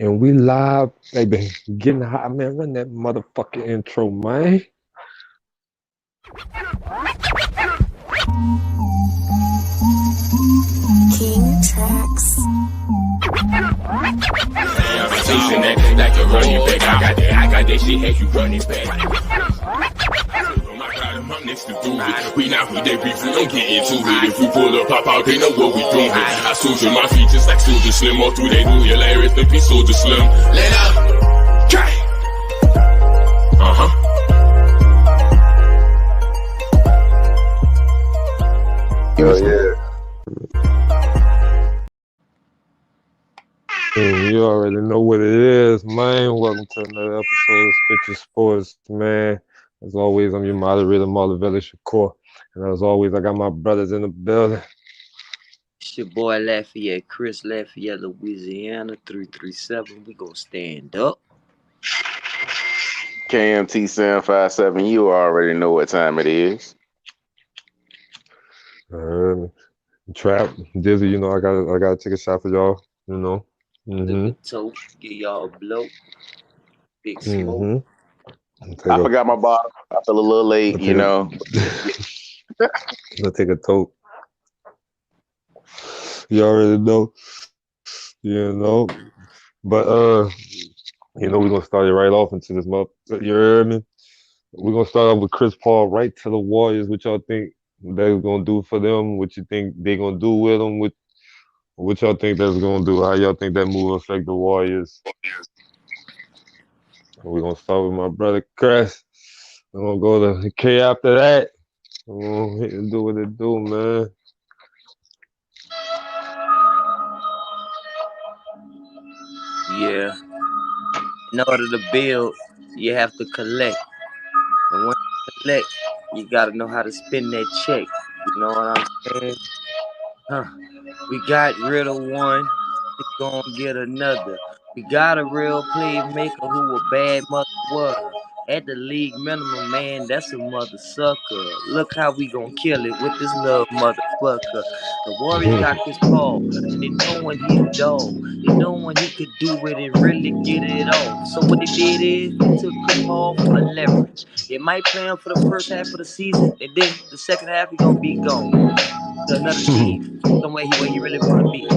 And we live, baby. Getting hot, man. Run that motherfucking intro, man. King Tracks. I'm chasing that like a running back. I got that shit, have you running back. I'm next to do it. We not with that beef, we don't get into it. If we pull up, pop out, they know what we doing. I soldier my features like Soldier Slim. All through they do hilarious, the piece Soldier Slim. Let up, try. You already know what it is, man. Welcome to another episode of Spitcha Sports, man. As always, I'm your moderator, Marlavella Shakur. And as always, I got my brothers in the building. It's your boy Lafayette, Chris Lafayette, Louisiana, 337. We gonna stand up. KMT 757, you already know what time it is. Trap, Dizzy, you know, I gotta take a shot for y'all, you know. So get y'all a blow. Big smoke. I forgot my bottle. I feel a little late, you know. I'll take a toke. You already know. You know. But you know, we're gonna start it right off into this month. You heard me? We're gonna start off with Chris Paul right to the Warriors. What y'all think they're gonna do for them? What you think they gonna do with them? What y'all think that's gonna do? How y'all think that move affect the Warriors? We're gonna start with my brother Chris. We're gonna go to K after that. We're gonna hit and do what it do, man. Yeah. In order to build, you have to collect. And when you collect, you gotta know how to spend that check. You know what I'm saying? We got rid of one, we gonna get another. We got a real playmaker who a bad mother was. At the league minimum, man, that's a mother sucker. Look how we gonna kill it with this little motherfucker. The Warriors got Chris Paul, and they knowing he's a dog. They knowing he could do it and really get it off. So what they did is they took Chris Paul for leverage. They might play him for the first half of the season, and then the second half he gonna be gone to another team, somewhere where he really want to be.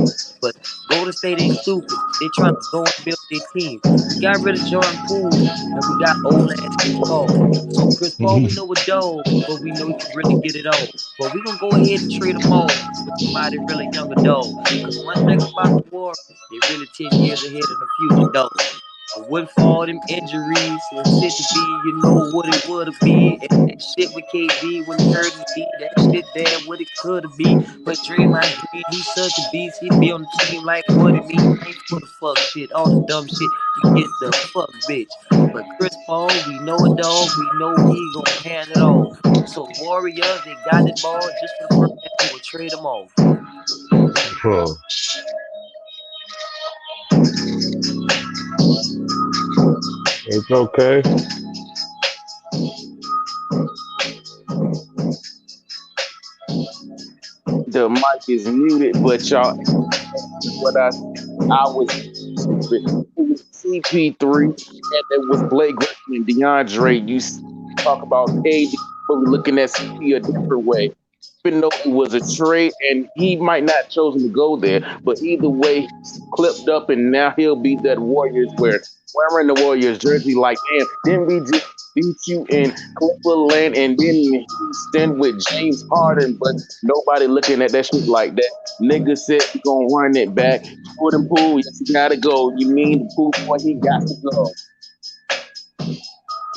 But Golden State ain't stupid. They trying to go and build their team. We got rid of Jordan Poole, and we got old ass Chris Paul. So Chris Paul, we know a dog, but we know he can really get it off. But we gonna go ahead and trade them all for somebody really younger dog. Because one thing about the Warriors, they really 10 years ahead of the future dog. With all them injuries and shit to be, you know what it would have been. And that shit with KD when he hurt his feet, that shit there, what it could have been. But Draymond Green, he's such a beast. He'd be on the team like what it means. Ain't for the fuck shit, all the dumb shit. You get the fuck bitch. But Chris Paul, we know a dog, we know he gonna hand it off. So Warriors, they got the ball just for the first half, we'll trade them off. It's okay. The mic is muted, but y'all, what I was CP3, and it was Blake Griffin and DeAndre. You talk about KD really looking at CP a different way. Even though it was a trade, and he might not chosen to go there, but either way, he's clipped up, and now he'll be that Warriors wearing the Warriors jersey. Like, damn, didn't we just beat you in Clipperland, and then he stand with James Harden? But nobody looking at that shit like that. Nigga said he gonna run it back. Jordan Poole, yes, he gotta go. You mean the Poole point? He got to go.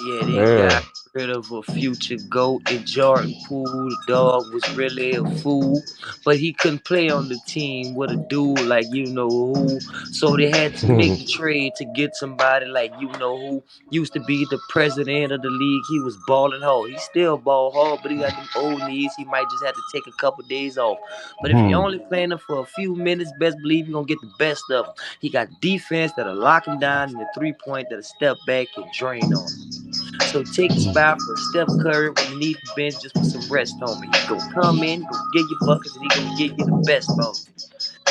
Yeah, they got rid of a future GOAT and Jordan Poole. The dog was really a fool, but he couldn't play on the team with a dude like you know who. So they had to make the trade to get somebody like you know who. Used to be the president of the league. He was balling hard. He still ball hard, but he got them old knees. He might just have to take a couple days off. But if you're only playing him for a few minutes, best believe you're gonna get the best of him. He got defense that'll lock him down and the 3-point that'll step back and drain on him. So take a spot for Steph Curry when you need the bench just for some rest on me. He gonna come in, he gonna get you buckets, and he gonna get you the best of him.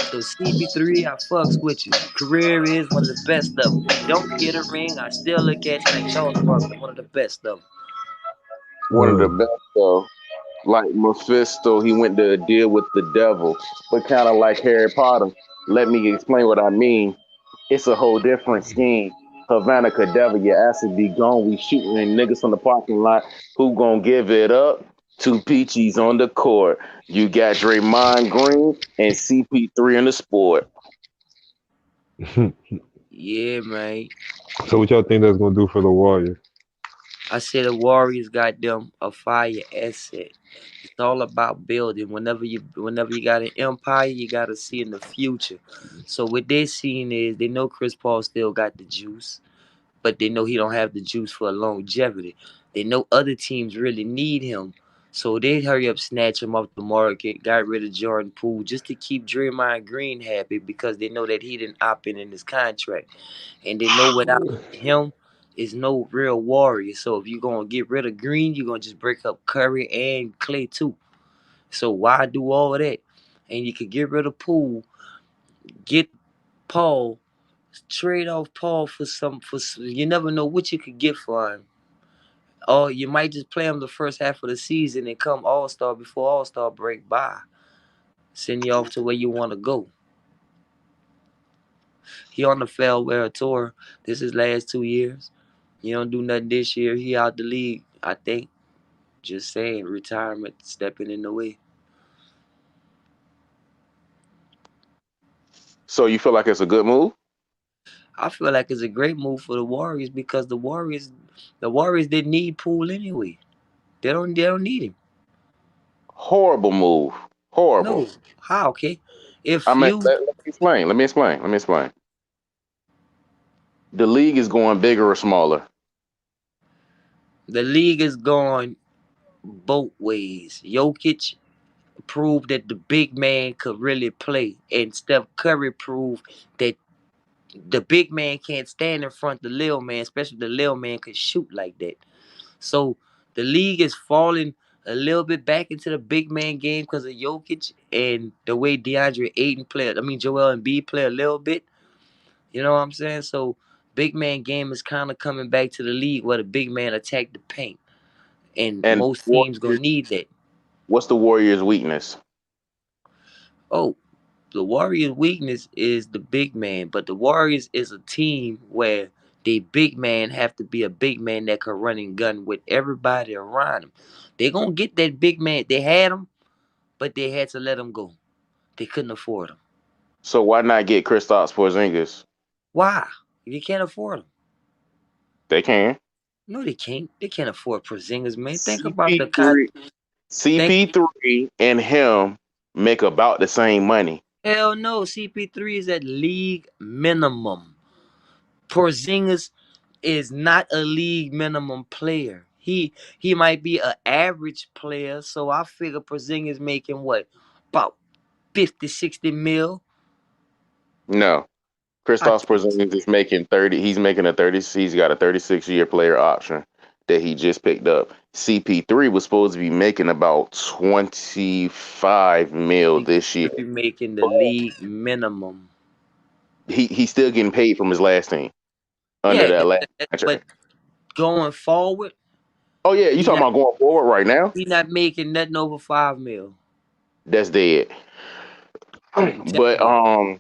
So CP3, I fucks with you. Career is one of the best of them. If you don't get a ring, I still look at you like Charles Barkley, one of the best of them. One of the Uh, best though. Like Mephisto, he went to deal with the devil, but kind of like Harry Potter. Let me explain what I mean. It's a whole different scheme. Havana Cadeva, your ass would be gone. We shooting niggas from the parking lot. Who gonna give it up? Two Peaches on the court. You got Draymond Green and CP3 in the sport. Yeah, man. so what y'all think that's gonna do for the Warriors? I said the Warriors got them a fire asset. It's all about building. Whenever you got an empire, you gotta see in the future. So what they're seeing is they know Chris Paul still got the juice, but they know he don't have the juice for longevity. They know other teams really need him. So they hurry up, snatch him off the market, got rid of Jordan Poole just to keep Draymond Green happy because they know that he didn't opt in his contract. And they know without him is no real warrior. So if you're gonna get rid of Green, you're gonna just break up Curry and Clay too. So why do all of that? And you could get rid of Poole, get Paul, trade off Paul you never know what you could get for him. Or you might just play him the first half of the season and come All Star before All Star break by. Send you off to where you want to go. He on the farewell tour. This is last 2 years. He don't do nothing this year. He out the league, I think. Just saying, retirement stepping in the way. So you feel like it's a good move? I feel like it's a great move for the Warriors because the Warriors didn't need Poole anyway. They don't need him. Horrible move. Horrible. No. How, okay? I If mean, you let me explain. Let me explain. Let me explain. The league is going bigger or smaller. the league is going both ways. Jokic proved that the big man could really play, and Steph Curry proved that the big man can't stand in front of the little man, especially the little man could shoot like that. So the league is falling a little bit back into the big man game because of Jokic and the way DeAndre Ayton played. I mean, Joel Embiid play a little bit. You know what I'm saying? So big man game is kind of coming back to the league where the big man attack the paint, and And most teams gonna Warriors, need that. what's the Warriors' weakness? Oh, the Warriors' weakness is the big man, but the Warriors is a team where the big man have to be a big man that can run and gun with everybody around him. They gonna get that big man. They had him, but they had to let him go. They couldn't afford him. So why not get Kristaps Porzingis? Why? You can't afford him. They can. No, they can't. They can't afford Porzingis, man. Think about the con. CP3, Think. CP3 and him make about the same money. Hell no. CP3 is at league minimum. Porzingis is not a league minimum player. He might be an average player, so I figure Porzingis making what? About 50, 60 mil. No. I Kristaps think Porzingis is making 30. He's making a 30. He's got a 36-year player option that he just picked up. CP3 was supposed to be making about 25 mil he this year. should be making the But league minimum. he's still getting paid from his last team under Yeah, that last but contract. going forward, Oh yeah, you he talking not about going forward right now? he not making nothing over 5 mil. That's dead. I'm But telling you.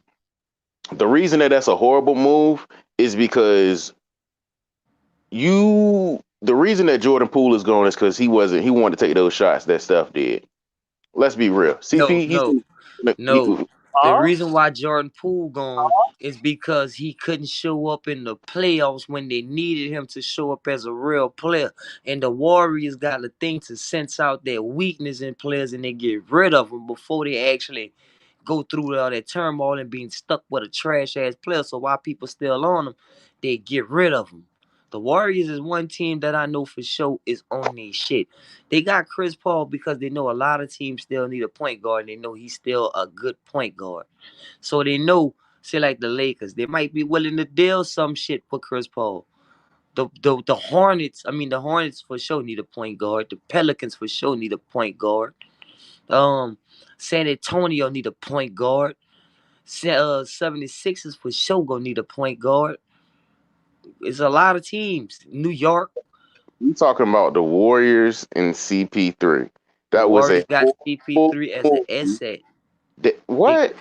the reason that that's a horrible move is because the reason that Jordan Poole is going is because he wanted to take those shots that Steph did. Let's be real. No, CP, no, he no. The reason why Jordan Poole gone is because he couldn't show up in the playoffs when they needed him to show up as a real player. And the Warriors got a thing to sense out their weakness in players and they get rid of them before they actually go through all that turmoil and being stuck with a trash ass player. So while people still on them, they get rid of them. The Warriors is one team that I know for sure is on their shit. They got Chris Paul because they know a lot of teams still need a point guard and they know he's still a good point guard. So they know, say like the Lakers, they might be willing to deal some shit for Chris Paul. The Hornets, I mean the Hornets for sure need a point guard. The Pelicans for sure need a point guard. Um San Antonio need a point guard. 76ers for sure gonna need a point guard. It's a lot of teams. New York, You talking about the Warriors and CP3? the That was Warriors a got full CP3 as an movie. asset. They What?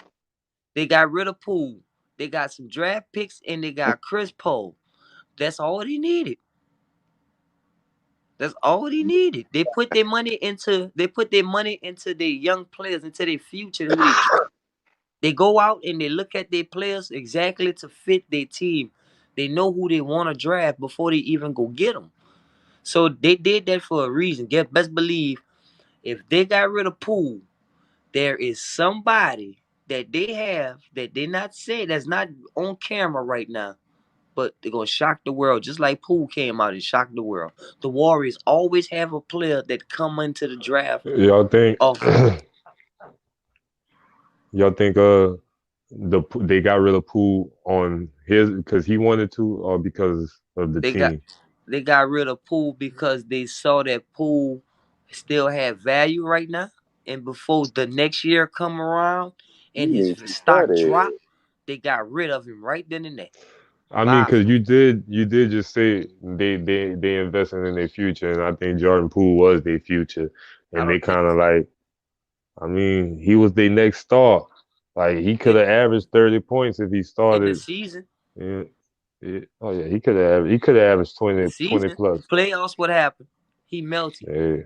they got rid of Poole. They got some draft picks and they got Chris Paul. That's all he needed. That's all he needed. They put their money into their young players, into their future, who they draft. They go out and they look at their players exactly to fit their team. They know who they want to draft before they even go get them. So they did that for a reason. Best believe if they got rid of Poole, there is somebody that they have that they're not saying, that's not on camera right now, but they're gonna shock the world, just like Poole came out and shocked the world. The Warriors always have a player that come into the draft Y'all think off. y'all think they got rid of Poole on his because he wanted to or because of the They got team? they got rid of Poole because they saw that Poole still had value right now, and before the next year come around and You his need to stock study. drop, they got rid of him right then and there. I mean, Bye. because you did just say they invested in their future, and I think Jordan Poole was their future, I and they don't think kind of like, I mean, he was their next star. Like he could have averaged 30 points if he in the started. season. Yeah, oh yeah, he could have averaged The 20 season, plus. playoffs, what happened? He melted. Yeah,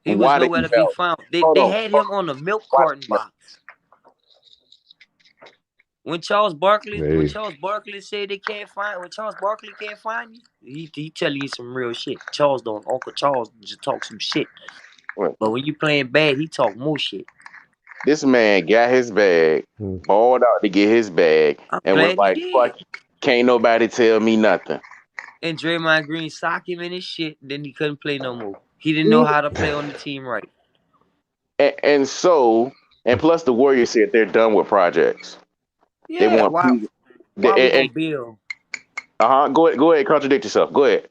He was Why did nowhere he to be melt? found. They Hold they on. had him on a milk Why did carton he melt? box. When Charles Barkley yeah. said they can't find, when Charles Barkley can't find you, he telling you some real shit. Uncle Charles just talk some shit. What? But when you playing bad, he talk more shit. This man got his bag, Hmm. balled out to get his bag, I'm and was glad he like, did. "Fuck, can't nobody tell me nothing." And Draymond Green socked him in his shit, then he couldn't play no more. He didn't know how to play on the team right. And so, and plus the Warriors said they're done with projects. They Yeah, want why people. why we And gonna build? go ahead, contradict yourself. Go ahead.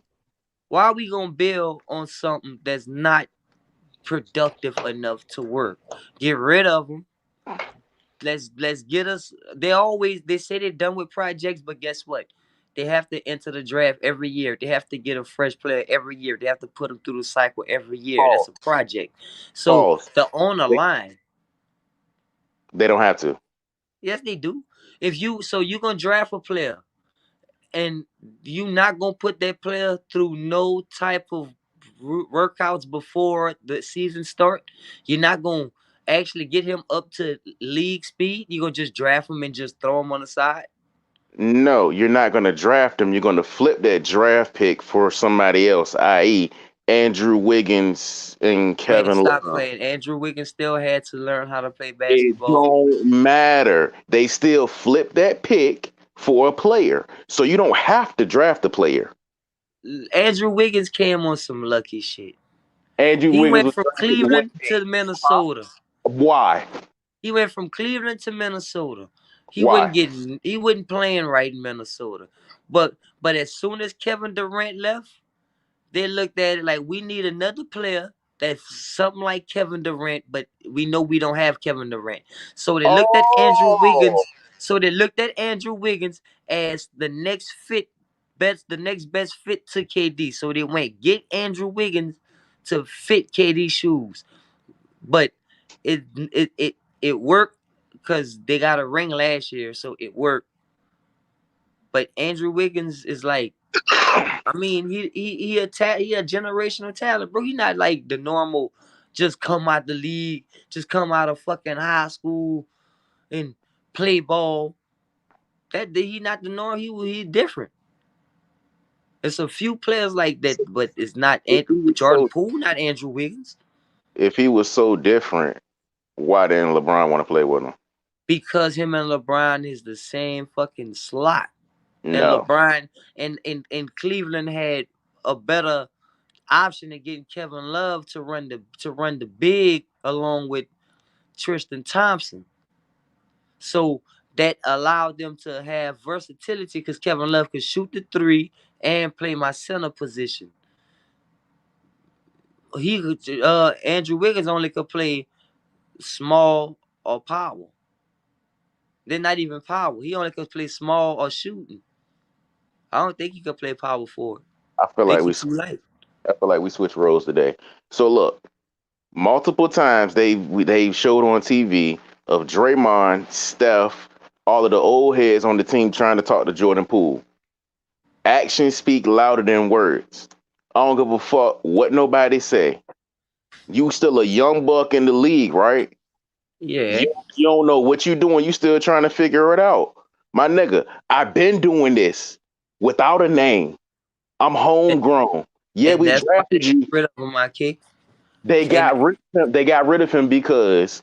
Why we gonna build on something that's not productive enough to work? Get rid of them. Let's get us. They say they're done with projects, but guess what? They have to enter the draft every year. They have to get a fresh player every year. They have to put them through the cycle every year. That's False. a project. So False. the on the They, line, they don't have to. yes, they do. If you gonna draft a player and you not gonna put that player through no type of workouts before the season start, you're not gonna actually get him up to league speed. You're gonna just draft him and just throw him on the side. No, you're not going to draft him. You're going to flip that draft pick for somebody else, i.e., Andrew Wiggins and Man, Kevin stop Love. playing. Andrew Wiggins still had to learn how to play It basketball. don't matter. They still flip that pick for a player. So you don't have to draft a player. Andrew Wiggins came on some lucky shit. Andrew He Wiggins went was from drafted to win Cleveland to games. Minnesota. Why? He went from Cleveland to Minnesota. Why? He wasn't playing right in Minnesota. But as soon as Kevin Durant left, they looked at it like we need another player that's something like Kevin Durant, but we know we don't have Kevin Durant. So they looked at Andrew Oh, Wiggins. So they looked at Andrew Wiggins as the next best fit to KD. So they went get Andrew Wiggins to fit KD's shoes. But it worked because they got a ring last year, so it worked. But Andrew Wiggins is like, I mean, he a generational talent, bro. He not like the normal, just come out the league, just come out of fucking high school and play ball. He not the norm. He different. There's a few players like that, but it's not if he was Jordan so Poole, not Andrew Wiggins, if he was so different, why didn't LeBron want to play with him? because him and LeBron is the same fucking slot. And No. LeBron and Cleveland had a better option of getting Kevin Love to run the big along with Tristan Thompson. So that allowed them to have versatility because Kevin Love could shoot the three and play my center position. Andrew Wiggins only could play small or power. They're not even power. He only can play small or shooting. I don't think he can play power forward. I feel like Think he we too light. I feel like we switched roles today. So look, multiple times they showed on TV of Draymond, Steph, all of the old heads on the team trying to talk to Jordan Poole. Actions speak louder than words. I don't give a fuck what nobody say. You still a young buck in the league, right? Yeah. You don't know what you doing. You still trying to figure it out. My nigga, I've been doing this without a name. I'm homegrown. Yeah, And we that's why they drafted you. got rid of him, my kid. They And got rid of him. They got rid of him because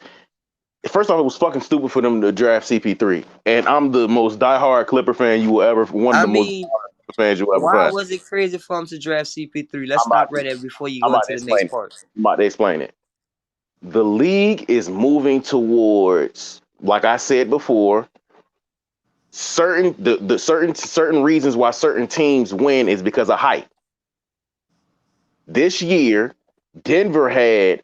first off, it was fucking stupid for them to draft CP3. And I'm the most diehard Clipper fan you will ever. One of I the most mean, diehard fans you will ever why find. was it crazy for him to draft CP3? Let's I'm about stop right there before you I'm go about into to the next explain it. part. I'm about to explain it. The league is moving towards, like I said before, certain reasons why certain teams win is because of height. This year, Denver had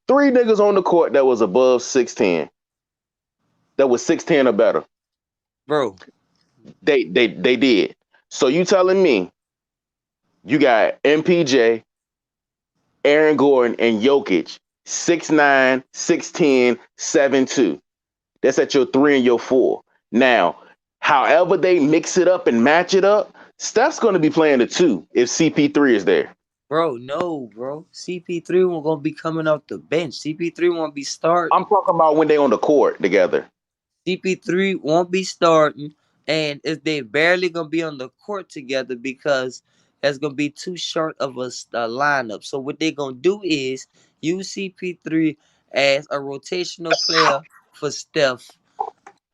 three niggas on the court that was above 6'10. That was 6'10 or better. Bro, They did. So you telling me you got MPJ, Aaron Gordon, and Jokic, 6'9, 6'10, 7'2. That's at your 3 and your 4. Now, however they mix it up and match it up, Steph's going to be playing the 2 if CP3 is there. no, bro. CP3 won't gonna be coming off the bench. CP3 won't be starting. I'm talking about when they on the court together. CP3 won't be starting, and if they barely gonna be on the court together because that's gonna be too short of a lineup. So what they gonna do is use CP3 as a rotational player for Steph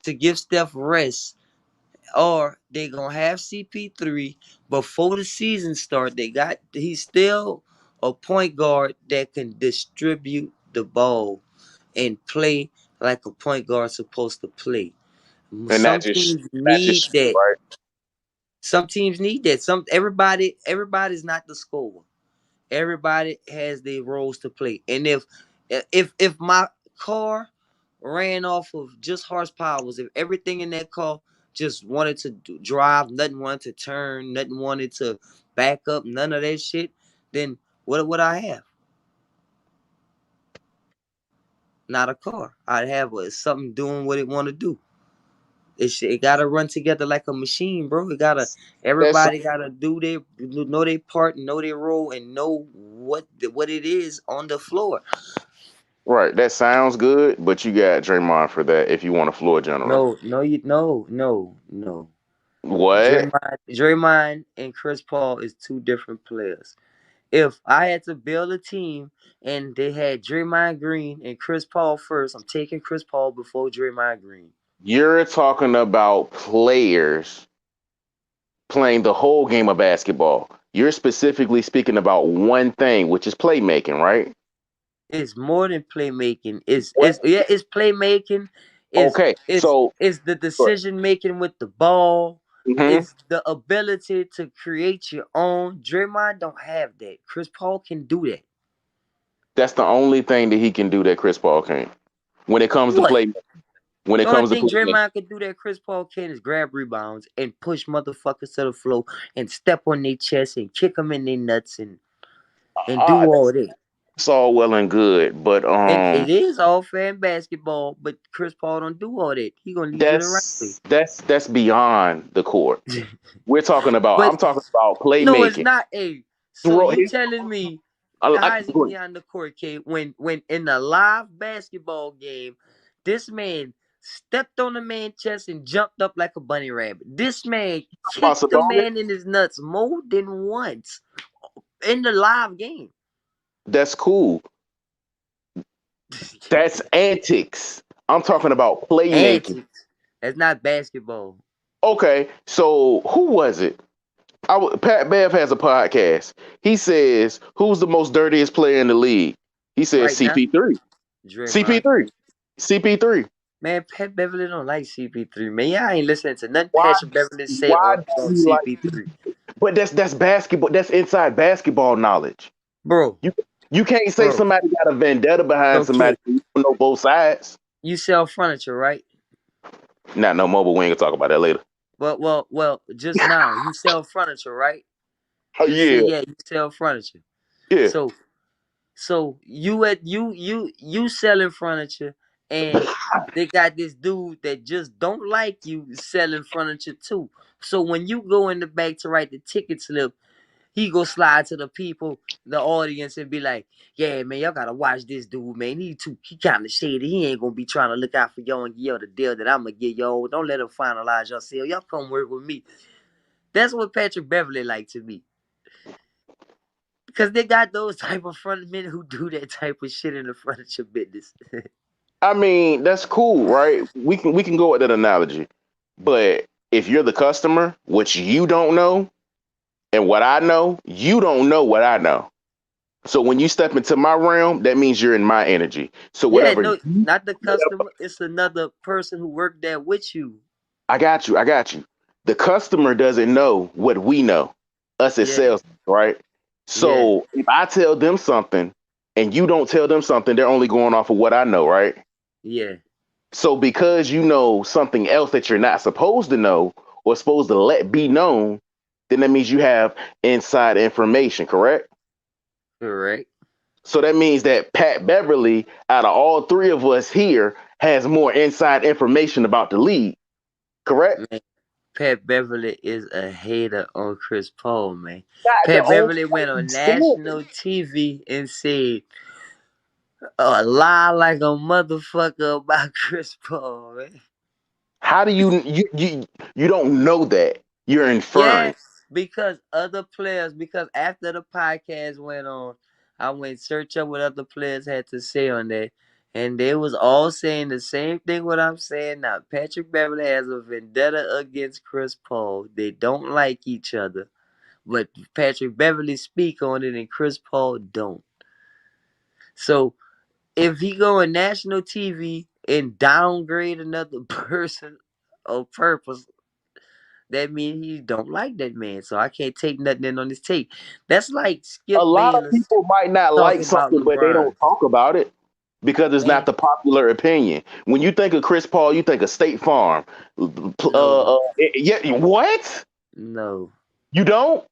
to give Steph rest, or they gonna have CP3 before the season start. He's still a point guard that can distribute the ball and play like a point guard supposed to play. And Some teams not need just shoot, that. right? Some teams need that. Everybody's not the scorer. Everybody has their roles to play. And if my car ran off of just horsepowers, if everything in that car just wanted to drive, nothing wanted to turn, nothing wanted to back up, none of that shit, then what would I have? Not a car. I'd have something doing what it want to do. It gotta run together like a machine, bro. That's Everybody gotta know their part, know their role, and know what it is on the floor. right. That sounds good, but you got Draymond for that if you want a floor general. No. What? Draymond and Chris Paul is two different players. If I had to build a team and they had Draymond Green and Chris Paul first, I'm taking Chris Paul before Draymond Green. You're talking about players playing the whole game of basketball. You're specifically speaking about one thing, which is playmaking, right? It's more than playmaking. What? It's playmaking. It's Okay, it's so it's the decision making with the ball. mhm, It's the ability to create your own. Draymond don't have that. Chris Paul can do that. that's the only thing that he can do that Chris Paul can't. When it comes to What? play, when it The only comes to thing playmaking, Draymond can do that Chris Paul can is grab rebounds and push motherfuckers to the floor and step on their chest and kick them in their nuts and do uh, all that. it's all well and good, but And it is all fan basketball, but Chris Paul don't do all that. He gonna lead you the right way. that's beyond the court. But I'm talking about no, it's playmaking. not a. So Throw you his, telling me I, how is he beyond the court, K? When in a live basketball game, this man stepped on the man's chest and jumped up like a bunny rabbit. This man about kicked the Sabonis, man in his nuts more than once in the live game. that's cool. That's antics. I'm talking about playmaking. Antics. That's not basketball. Okay, so who was it? Pat Bev has a podcast. He says, "Who's the most dirtiest player in the league?" He says Right now, CP3. Draymond. CP3. CP3. Man, Pat Beverly don't like CP3. Man, y'all ain't listening to nothing Why? Patrick Beverly say Why on do you like? CP3. But that's basketball. That's inside basketball knowledge. Bro, You can't say bro. somebody got a vendetta behind Okay, somebody. You don't know both sides. you sell furniture, right? Not no mobile. We ain't gonna talk about that later. Well. Just now, you sell furniture, right? Oh You say yeah, yeah, you sell furniture. yeah. So you selling furniture, and they got this dude that just don't like you selling furniture too. So when you go in the back to write the ticket slip, he go slide to the people, the audience, and be like, "Yeah, man, y'all gotta watch this dude, man. He kind of shady. He ain't gonna be trying to look out for y'all and give y'all the deal that I'm gonna give y'all. Don't let him finalize your sale. Y'all come work with me." That's what Patrick Beverly like to me. Because they got those type of front men who do that type of shit in the furniture business. I mean, that's cool, right? We can go with that analogy. But if you're the customer, which you don't know, and what I know, you don't know what I know. So when you step into my realm, that means you're in my energy. So Yeah, whatever, no, not the customer. It's another person who worked there with you. I got you. I got you. The customer doesn't know what we know, us as Yeah, sales, right? yeah, So if I tell them something and you don't tell them something, they're only going off of what I know, right? yeah. So because you know something else that you're not supposed to know or supposed to let be known, then that means you have inside information, correct? Correct. So that means that Pat Beverly, out of all three of us here, has more inside information about the league, correct? Man, Pat Beverly is a hater on Chris Paul, man. Not the Pat only Beverly went on extent. national TV and said a lie like a motherfucker about Chris Paul, man. How do you don't know that? You're Yeah, inferring. because after the podcast went on, I went search up what other players had to say on that. And they was all saying the same thing what I'm saying now. Patrick Beverly has a vendetta against Chris Paul. They don't like each other. But Patrick Beverly speak on it and Chris Paul don't. So if he go on national TV and downgrade another person on purpose, that means he don't like that man. So I can't take nothing in on his tape. That's like A Skip lot of Bayless people might not like talking about something, but they LeBron. don't talk about it because it's not Man, the popular opinion. When you think of Chris Paul, you think of State Farm. no, Yeah, what? no, You don't?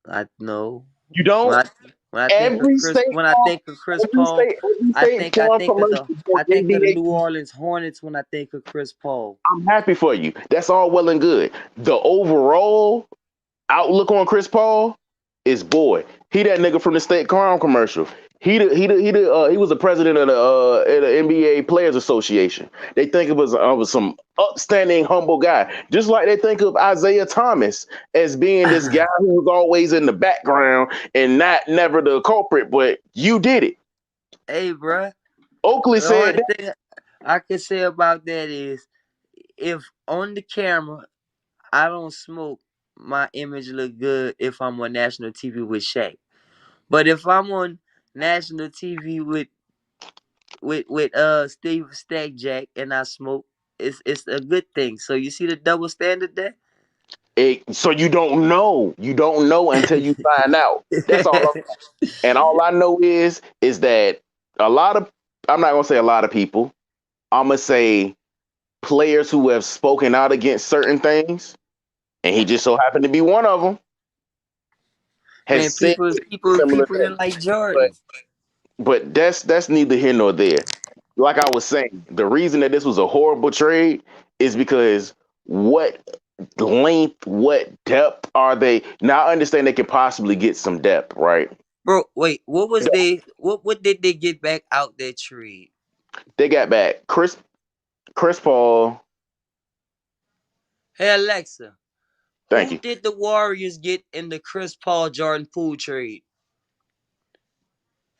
I no. You When don't? I when I think of Chris Paul, Every State Farm commercial on I think of the NBA. New Orleans Hornets when I think of Chris Paul. I'm happy for you. That's all well and good. The overall outlook on Chris Paul is boy. He that nigga from the State Farm commercial. He was the president of the NBA Players Association. They think of as some upstanding, humble guy, just like they think of Isaiah Thomas as being this guy who was always in the background and not never the culprit. But you did it. Hey, bruh. Oakley The only said thing I can say about that is if on the camera I don't smoke, my image look good if I'm on national TV with Shaq. But if I'm on national TV with Steve Stackjack and I smoke, it's a good thing. So you see the double standard there? so you don't know. You don't know until you find out. That's all. And all I know is that a lot of I'm not gonna say a lot of people. I'm gonna say players who have spoken out against certain things, and he just so happened to be one of them, has Man, said similar people didn't things. like But Jordan. that's neither here nor there. Like I was saying, the reason that this was a horrible trade is because what length, what depth are they? Now I understand they could possibly get some depth, right? Bro, wait, what did they get back out that trade? They got back Chris Paul. Hey Alexa, Thank who you. did the Warriors get in the Chris Paul Jordan Poole trade?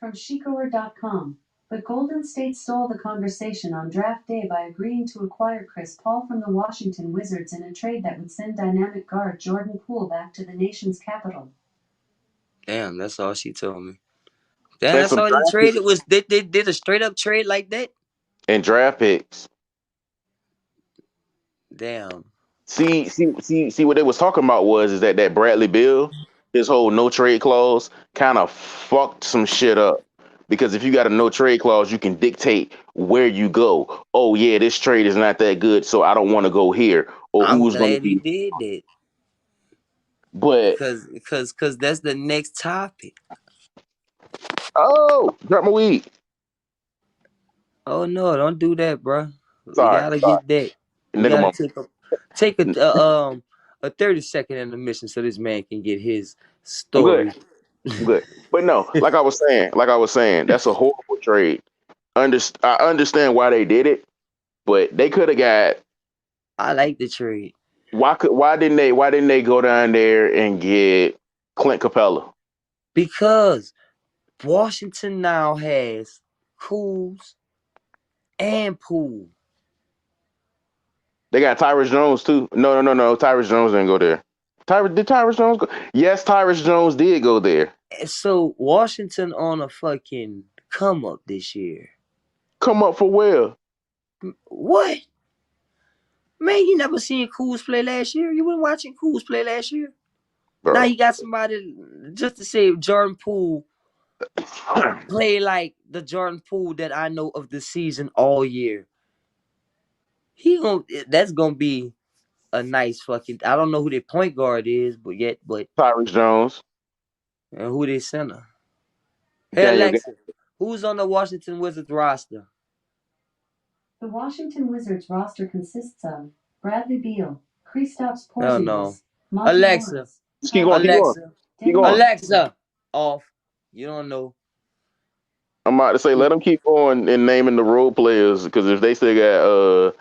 From Chicoer.com. But Golden State stole the conversation on draft day by agreeing to acquire Chris Paul from the Washington Wizards in a trade that would send dynamic guard Jordan Poole back to the nation's capital. Damn, that's all she told me. Damn, And that's some all he draft picks. traded was they did a straight up trade like that? And draft picks. Damn. See what they was talking about was is that Bradley Bill, his whole no trade clause kind of fucked some shit up Because if you got a no trade clause, you can dictate where you go. Oh yeah, this trade is not that good, so I don't want to go here. Or I'm who's going to glad he be. did that. But Cause that's the next topic. oh, drop my weed. Oh no, don't do that, bro. We Sorry, gotta get that. We nigga, gotta mama. take a 30-second intermission so this man can get his I'm good. story. I'm good. But no, like I was saying, that's a horrible trade. I understand why they did it, but they could have got. I like the trade Why didn't they go down there and get Clint Capella? because Washington now has Cools and Poole. They got Tyrus Jones too. No. Tyrus Jones didn't go there. Did Tyrus Jones go? Yes, Tyrus Jones did go there. And so Washington on a fucking come up this year. Come up for where? What? Man, you never seen Cools play last year? You weren't watching Cools play last year? Bro. Now you got somebody just to say Jordan Poole play like the Jordan Poole that I know of the season all year. That's gonna be a nice fucking. I don't know who their point guard is, but Tyrus Jones. and who their center. Hey Daniel. Alexa, who's on the Washington Wizards roster? The Washington Wizards roster consists of Bradley Beal, Kristaps Hell Porzingis, no. Monty Alexa, Morris, Keep going. Alexa, Keep going. Alexa, off. You don't know. I'm about to say, let them keep going and naming the role players because if they still got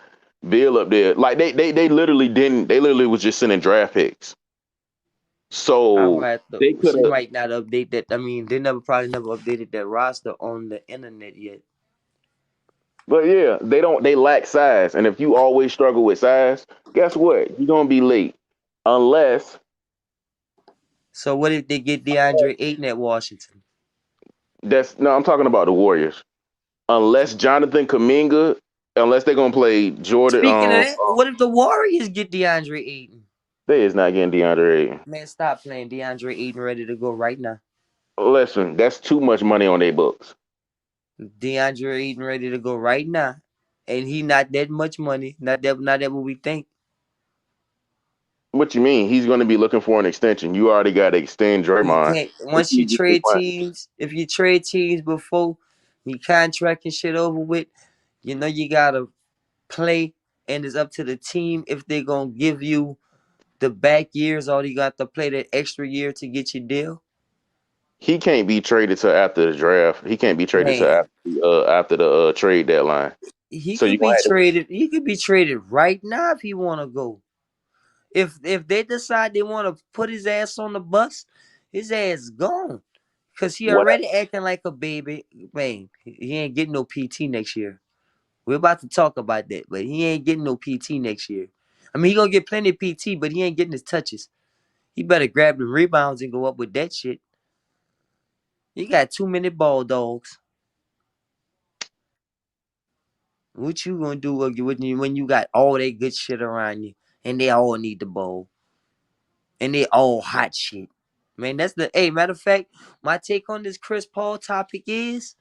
Bill up there, like they literally didn't. They literally was just sending draft picks. So they could She have. might not update that. I mean, they probably never updated that roster on the internet yet. But yeah, they don't. They lack size, and if you always struggle with size, guess what? You're gonna be late, unless So what if they get DeAndre Ayton at Washington? that's no. I'm talking about the Warriors. Unless Jonathan Kuminga, unless they're gonna play Jordan. Speaking of that, what if the Warriors get DeAndre Ayton? They is not getting DeAndre Ayton. Man, stop playing. DeAndre Ayton ready to go right now. Listen, that's too much money on their books. DeAndre Ayton ready to go right now, and he not that much money. Not that what we think. What you mean? He's going to be looking for an extension. You already got to extend You Draymond. can't once you trade teams. If you trade teams before you contract and shit over with, you know you gotta play, and it's up to the team if they're gonna give you the back years or you got to play that extra year to get your deal. He can't be traded till after the draft. He can't be traded till after the trade deadline. He So could you be gonna traded. He could be traded right now if he want to go. If they decide they want to put his ass on the bus, his ass gone. Cause he already acting like a baby. Man, he ain't getting no PT next year. We're about to talk about that, but he ain't getting no PT next year. I mean, he gonna get plenty of PT, but he ain't getting his touches. He better grab the rebounds and go up with that shit. You got too many ball dogs. What you gonna do when you got all that good shit around you and they all need the ball and they all hot shit? Man, matter of fact, my take on this Chris Paul topic is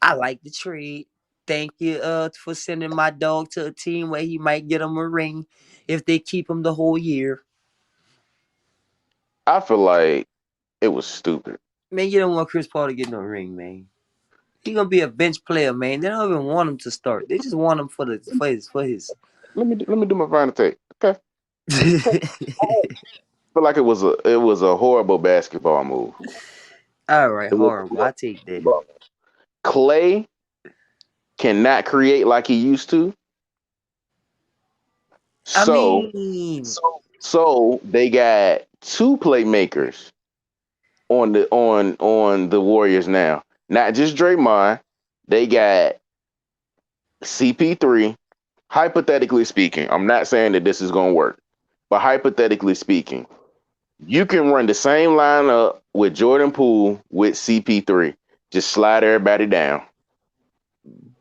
I like the trade. Thank you for sending my dog to a team where he might get him a ring if they keep him the whole year. I feel like it was stupid. Man, you don't want Chris Paul to get no ring, man. He gonna be a bench player, man. They don't even want him to start. They just want him for his. Let me do my final take. Okay. I feel like it was a horrible basketball move. All right, horrible. I take that. Clay cannot create like he used to. So they got two playmakers on the Warriors now. Not just Draymond. They got CP3. Hypothetically speaking, I'm not saying that this is going to work, but hypothetically speaking, you can run the same lineup with Jordan Poole with CP3. Just slide everybody down.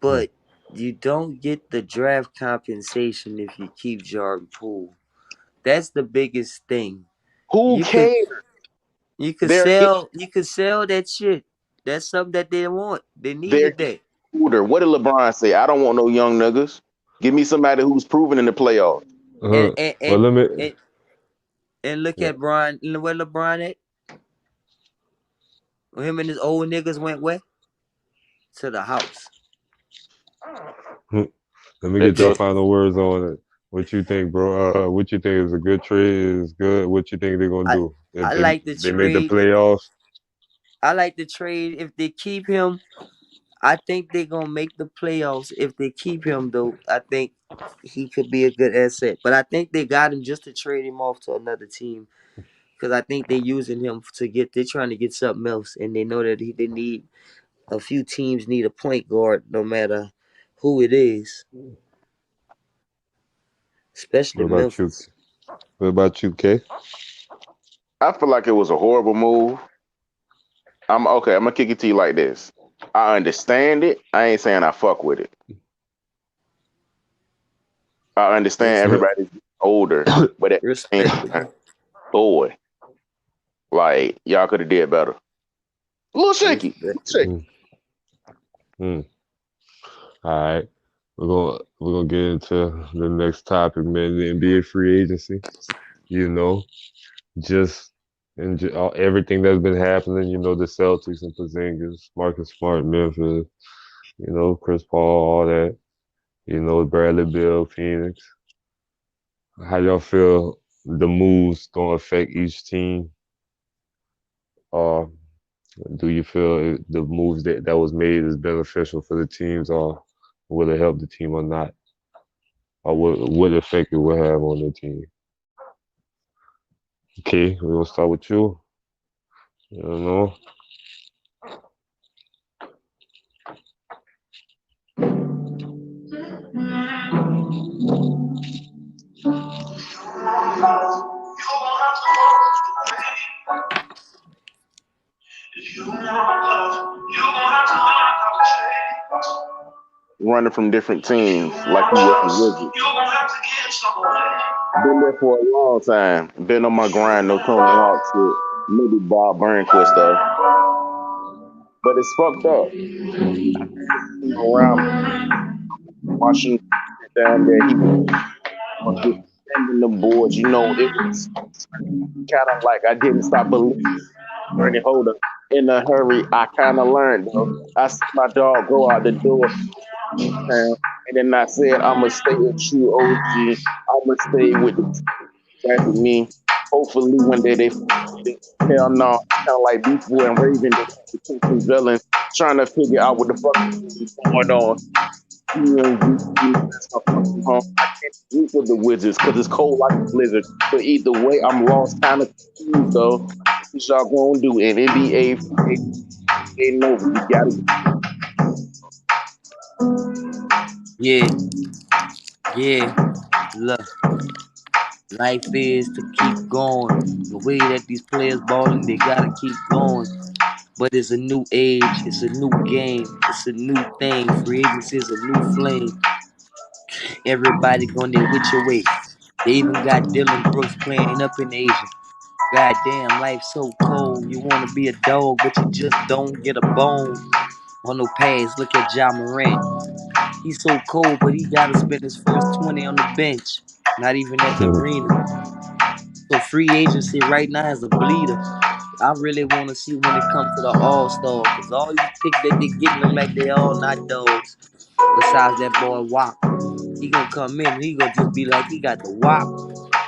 But you don't get the draft compensation if you keep Jordan Poole. That's the biggest thing. Who cares? You could sell that shit. That's something that they want. They They're needed that. older. What did LeBron say? I don't want no young niggas. Give me somebody who's proven in the playoffs. And Uh-huh. and But and, let me. and, and look Yeah. at Brian. Where LeBron at? When him and his old niggas went where? To the house. Let me That get your does. final words on it. What you think, bro? What you think is a good trade? Is good? What you think they're gonna I do if I they like the they made the trade. playoffs? I like the trade if they keep him. I think they're gonna make the playoffs if they keep him though. I think he could be a good asset. But I think they got him just to trade him off to another team. Because I think they're using him to get they're trying to get something else. And they know that they need a few teams need a point guard no matter who it is. Especially What about you? Memphis. What about you, K? I feel like it was a horrible move. I'm okay. I'm gonna kick it to you like this. I understand it. I ain't saying I fuck with it. I understand Res- everybody's older, but at the same time, Respectable. boy, like y'all could have did better. A little shaky. A little shaky. Respectable. Mm, mm. All right. We're gonna get into the next topic, man. The NBA free agency. You know, just and everything that's been happening. You know, the Celtics and Porzingis, Marcus Smart, Memphis. You know, Chris Paul, all that. You know, Bradley Beal, Phoenix. How y'all feel the moves gonna affect each team? Or do you feel the moves that was made is beneficial for the teams, or will it help the team or not? Or what effect it will have on the team? Okay, we're gonna start with you. You know, Running from different teams like he was a wizard. Been there for a long time. Been on my grind. No Tony Hawk shit. Maybe Bob Burnquist though. But it's fucked up. Around Washington down there, he was defending the boards. You know, it was kind of like I didn't stop believing. Bernie Holder in a hurry. I kind of learned though. I see my dog go out the door, and then I said, "I'ma stay a true OG. I'ma stay with the back with me. Hopefully one day they hell no, kind of like Beast Boy and Raven, they became some villains trying to figure out what the fuck is going on. That's my fucking home. I can't sleep with the Wizards because it's cold like a blizzard. But either way, I'm lost, kind of confused though. What y'all gonna do in NBA? Ain't over. You gotta. Yeah. Look. Life is to keep going. The way that these players balling, they gotta keep going. But it's a new age, it's a new game, it's a new thing. Free agency is a new flame. Everybody going their which way. They even got Dylan Brooks playing up in Asia. God damn, life's so cold. You wanna be a dog, but you just don't get a bone. On no pads, look at Ja Morant. He's so cold, but he gotta spend his first 20 on the bench. Not even at the arena. So free agency right now is a bleeder. I really want to see when it comes to the All-Star, because all these picks that they getting look like they all not dogs. Besides that boy Wop. He gonna come in and he gonna just be like he got the Wop.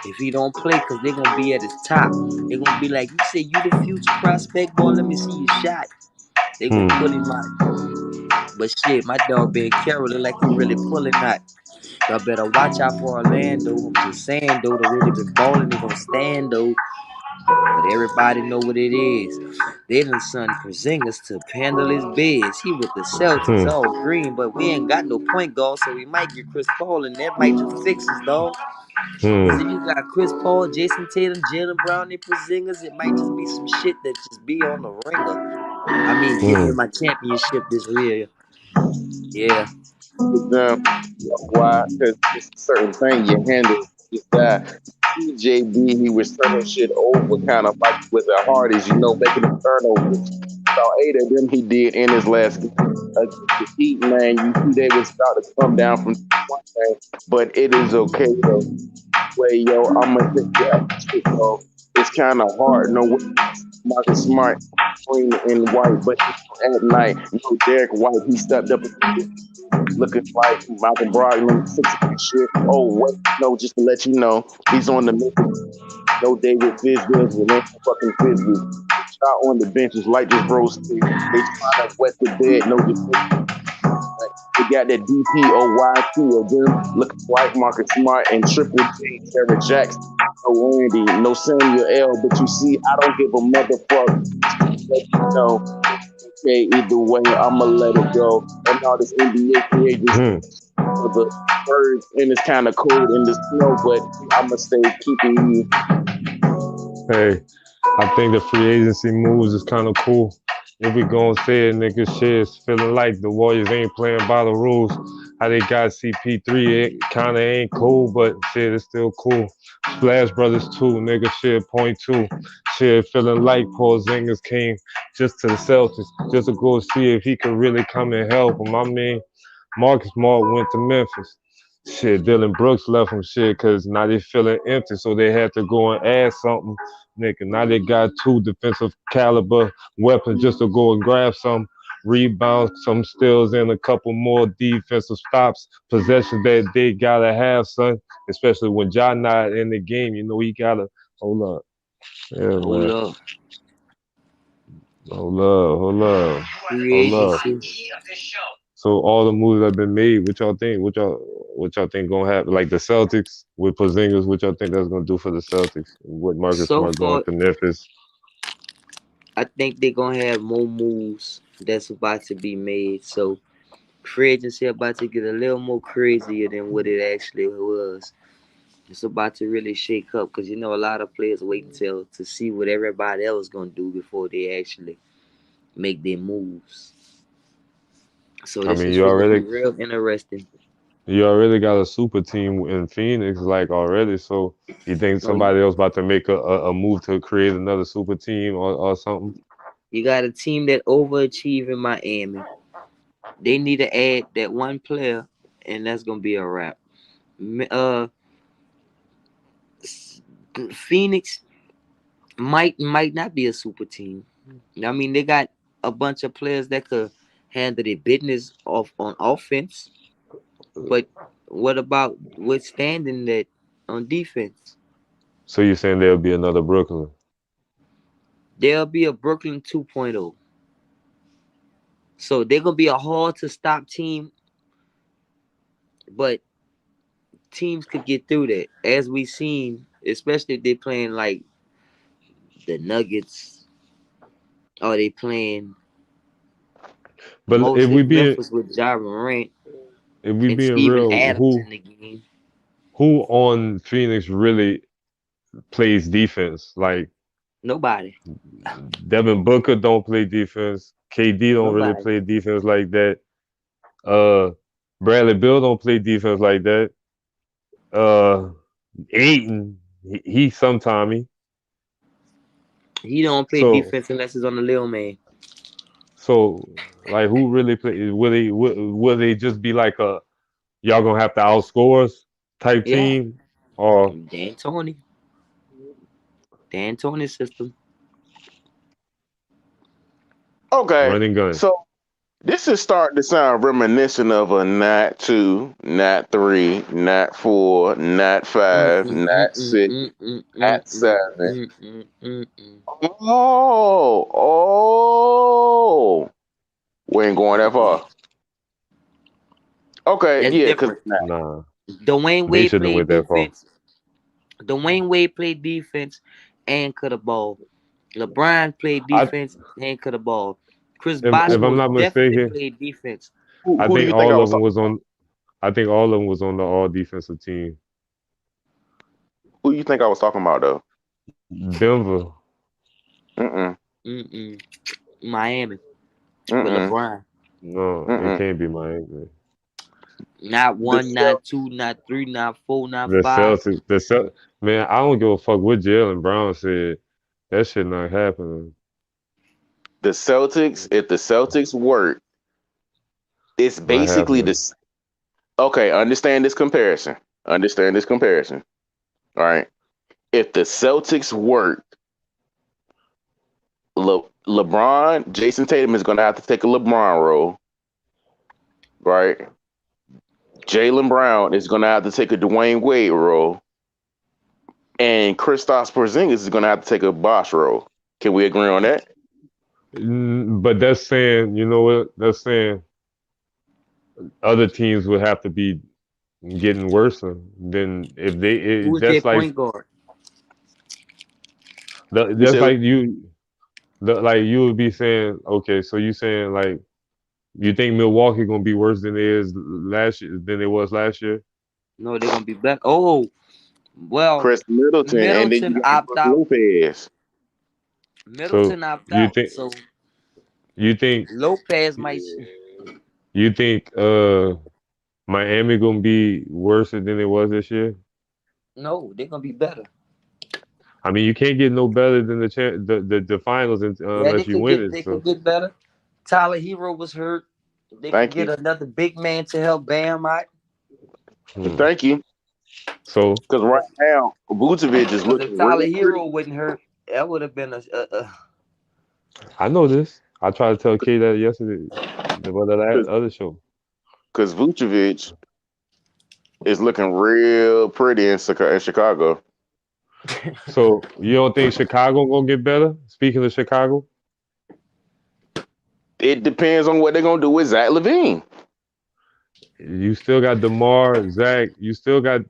If he don't play, because they gonna be at his top. They gonna be like, you say you the future prospect, boy, let me see your shot. They gonna put him out. But shit, my dog Ben Carroll look like he really pulling that. Y'all better watch out for Orlando. I'm just saying though, the way they been balling, they gonna stand though. But everybody know what it is. They done sent Porzingis to handle his biz. He with the Celtics, all green, but we ain't got no point guard, so we might get Chris Paul, and that might just fix us, dog. Because if you got Chris Paul, Jason Tatum, Jalen Brown, and Porzingis, it might just be some shit that just be on the ringer. I mean, give me my championship this year. Yeah. Why? Because it's a certain thing you handle. Just that CJB, he was turning shit over, kind of like with the hardest, you know, making the turnovers. about 8 of them he did in his last game against the Heat, man. You see they was about to come down from 1, man, but it is okay though. Way, yo, I'm gonna take you out this shit, though. It's kind of hard. No way, Marcus Smart, green and white, but at night, Derek White, he stepped up looking like Malcolm Brogdon, 6 shit. Oh wait, no, just to let you know, he's on the mission. No David Fizdale, it ain't fucking Fizdale. Shot on the benches like this bro said. They trying to wet the bed, no just. They got that DPOYT of them looking like Marcus Smart and Triple J, Sarah Jackson, no Randy, no Samuel L. But you see, I don't give a motherfucker. Let you know. Okay, either way, I'ma let it go. And all this NBA free agents for the birds, and it's kind of cold in the snow, but I'ma stay keeping you. Hey, I think the free agency moves is kind of cool. If we gonna say it, nigga, shit, it's feeling like the Warriors ain't playing by the rules. How they got CP3, it kind of ain't cool, but shit, it's still cool. Splash Brothers 2, nigga, shit, .2. Shit, feeling like Porzingis came just to the Celtics, just to go see if he could really come and help him. I mean, Marcus Smart went to Memphis. Shit, Dylan Brooks left him shit because now they feeling empty, so they had to go and add something. Nigga, now they got 2 defensive caliber weapons just to go and grab some rebounds, some steals, and a couple more defensive stops, possessions that they gotta have, son. Especially when John not in the game, you know he gotta hold up. Yeah, Hold man. up. Hold up. Free Hold up. agency. So all the moves that have been made, what y'all think? What y'all think gonna happen? Like the Celtics with Porzingis, what y'all think that's gonna do for the Celtics? With Marcus So Smart going far, to Memphis? I think they're gonna have more moves that's about to be made. So free agency about to get a little more crazier than what it actually was. It's about to really shake up because you know a lot of players wait until to see what everybody else gonna do before they actually make their moves. So I this mean, is gonna be real interesting. you already got a super team in Phoenix, like already. So you think Oh, you somebody else about to make a move to create another super team or something? you got a team that overachieve in Miami. They need to add that one player, and that's gonna be a wrap. Uh, Phoenix might not be a super team. I mean, they got a bunch of players that could handle their business off on offense, but what about withstanding that on defense? So you're saying there'll be another Brooklyn? There'll be a Brooklyn 2.0. So they're gonna be a hard to stop team, but teams could get through that, as we seen, especially if they're playing like the Nuggets or they playing But most if Memphis with Ja Morant if we and being Steven real, Adams in the game. who on Phoenix really plays defense? Like Nobody. Devin Booker don't play defense. KD don't really Nobody. play defense like that. Uh, Bradley Beal don't play defense like that. Uh, Ayton, he sometime. He don't play So defense unless it's on the little man. so like who really play? Will they just be like a y'all gonna have to outscore us type Yeah. team or Dan Tony. Dan Tony system. Okay, running gun? so this is starting to sound reminiscent of a Nat 2, Nat 3, Nat 4, Nat 5, Nat 6, Nat 7. Oh, we ain't going that far. Okay, That's yeah, because different. Nah, Dwayne they Wade shouldn't have played went that far. defense. Dwayne Wade played defense and could have ball. LeBron played defense and could have ball. Chris Bosh If I'm most not definitely mistaken, played defense. I who do think you think I all was of them talking? was on. I think all of them was on the all defensive team. Who you think I was talking about though? Denver. Miami with Mm-mm. LeBron. No, it Mm-mm. can't be Miami. Not The 1, not 2, not 3, not 4, not The 5. Celtics, man, I don't give a fuck what Jalen Brown said. That shit not happening. the Celtics, if the Celtics work, it's What basically happened? this. Okay, understand this comparison. Understand this comparison. All right. If the Celtics work, LeBron, Jason Tatum is going to have to take a LeBron role, right? Jaylen Brown is going to have to take a Dwayne Wade role, and Kristaps Porzingis is going to have to take a Bosh role. Can we agree on that? But that's saying, you know what? That's saying other teams would have to be getting worse than if they. Who's their That's like point guard? You that's said like like you would be saying, okay, so you saying like you think Milwaukee gonna be worse than it was last year? No, they're gonna be back. Oh, well, Chris Middleton, and then Middleton you got opt Brook out. Lopez. So Middleton opt you out. think So you think Lopez might. you think Miami gonna be worse than it was this year? No, they're gonna be better. I mean, you can't get no better than the finals Yeah, unless you win it. they So could get better. Tyler Hero was hurt. They could Thank get you. another big man to help Bam out. hmm. Thank you. So Because right now, Vucevic is Because if looking Tyler real pretty. Hero wouldn't hurt, that would have been a I know this. I tried to tell Kay that yesterday, the other show. Because Vucevic is looking real pretty in Chicago. So you don't think Chicago gonna get better? Speaking of Chicago, It depends on what they're gonna do with Zach LaVine. you still got DeMar, Zach. You still got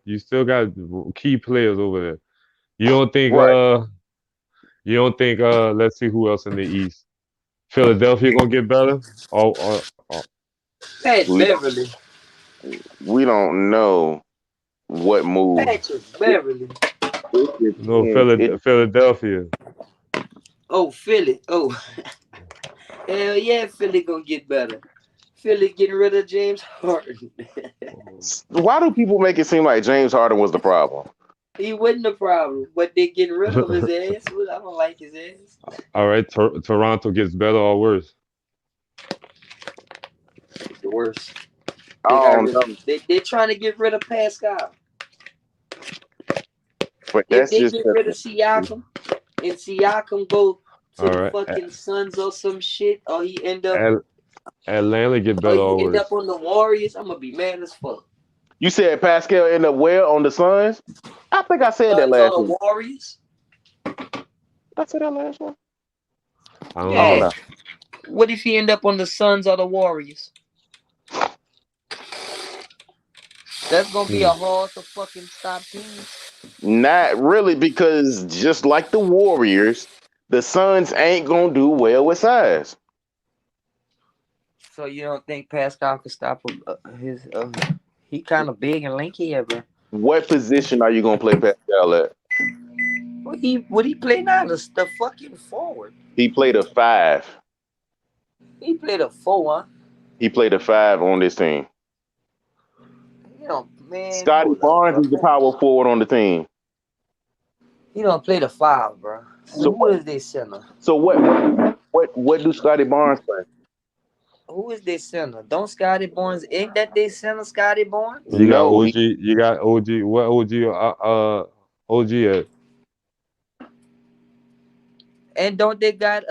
key players over there. You don't think Right. let's see who else in the East. Philadelphia gonna get better? Or Pat We don't Beverly. we don't know what move. Patrick Beverly. It no depends. Philadelphia. Oh, Philly. Oh, hell yeah, Philly gonna get better. Philly getting rid of James Harden. Why do people make it seem like James Harden was the problem? He wasn't the problem, but they getting rid of his ass. Well, I don't like his ass. All right, Toronto gets better or worse? The worst. I They got don't rid know, of, they're trying to get rid of Pascal. but If that's they just get rid of Siakam and Siakam go to All the right, fucking Suns or some shit, or Atlanta get or better he or end up worse? on the Warriors, I'm gonna be mad as fuck. you said Pascal end up where on the Suns. I think I said that Suns or last the week. Warriors? Did I say that last one? I don't I don't know. Yeah. know. What if he end up on the Suns or the Warriors? That's gonna be a Hmm. hard to fucking stop team. Not really, because just like the Warriors, the Suns ain't gonna do well with size. So you don't think Pascal could stop him? He kind of big and lanky, yeah, bro. What position are you gonna play Pascal at? What he play now? The fucking forward. He played a 5. He played a 4, huh? He played a 5 on this team. You know, man, Scotty hold up, Barnes bro. is the power forward on the team. He don't play the 5, bro. So Who is their center? So what do Scotty Barnes play? Who is their center? Don't Scotty Barnes? Ain't that their center, Scotty Barnes? You got No, OG. You got OG. What OG? OG at? And don't they got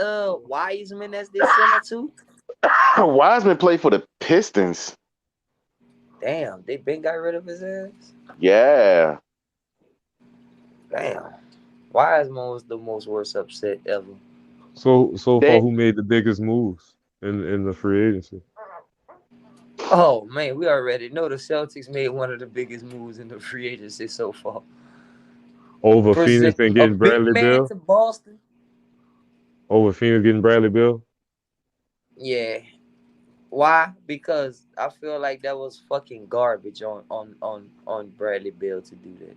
Wiseman as their center too? Wiseman played for the Pistons. Damn, they been got rid of his ass. Yeah. Damn, Wiseman was the most worst upset ever. So far, They, who made the biggest moves in the free agency? Oh man, we already know the Celtics made one of the biggest moves in the free agency so far. Over Present Phoenix and a getting big Bradley man Beal. to Boston. Over Phoenix getting Bradley Beal. Yeah. Why? Because I feel like that was fucking garbage on Bradley Beal to do that.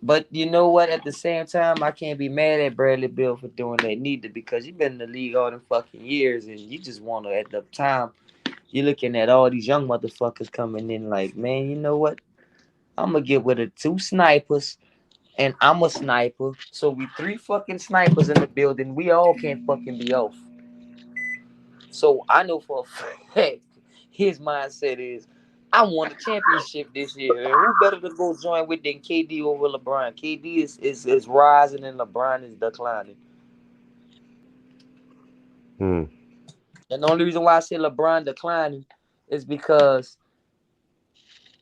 But you know what? At the same time, I can't be mad at Bradley Beal for doing that neither, because you've been in the league all them fucking years and you just want to, at the time, you're looking at all these young motherfuckers coming in like, man, you know what? I'm going to get with the 2 snipers And I'm a sniper. So we 3 fucking snipers in the building. We all can't fucking be off. So I know for a fact his mindset is I won a championship this year. And who better to go join with than KD over LeBron? KD is rising and LeBron is declining. Hmm. And the only reason why I say LeBron declining is because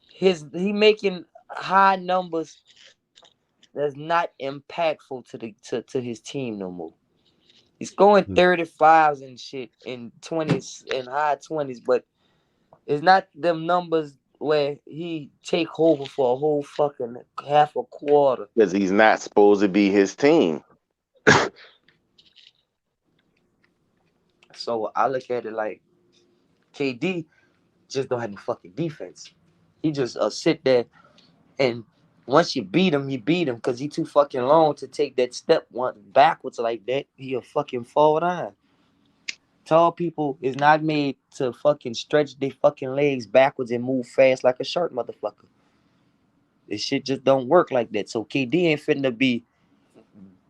he making high numbers that's not impactful to his team no more. He's going 35s and shit in 20s and high 20s, but it's not them numbers where he take over for a whole fucking half a quarter. Because he's not supposed to be his team. So I look at it like KD just don't have any fucking defense. He just sit there and once you beat him, because he too fucking long to take that step one backwards like that. He'll fucking fall down. Tall people is not made to fucking stretch their fucking legs backwards and move fast like a short motherfucker. This shit just don't work like that. So KD ain't finna be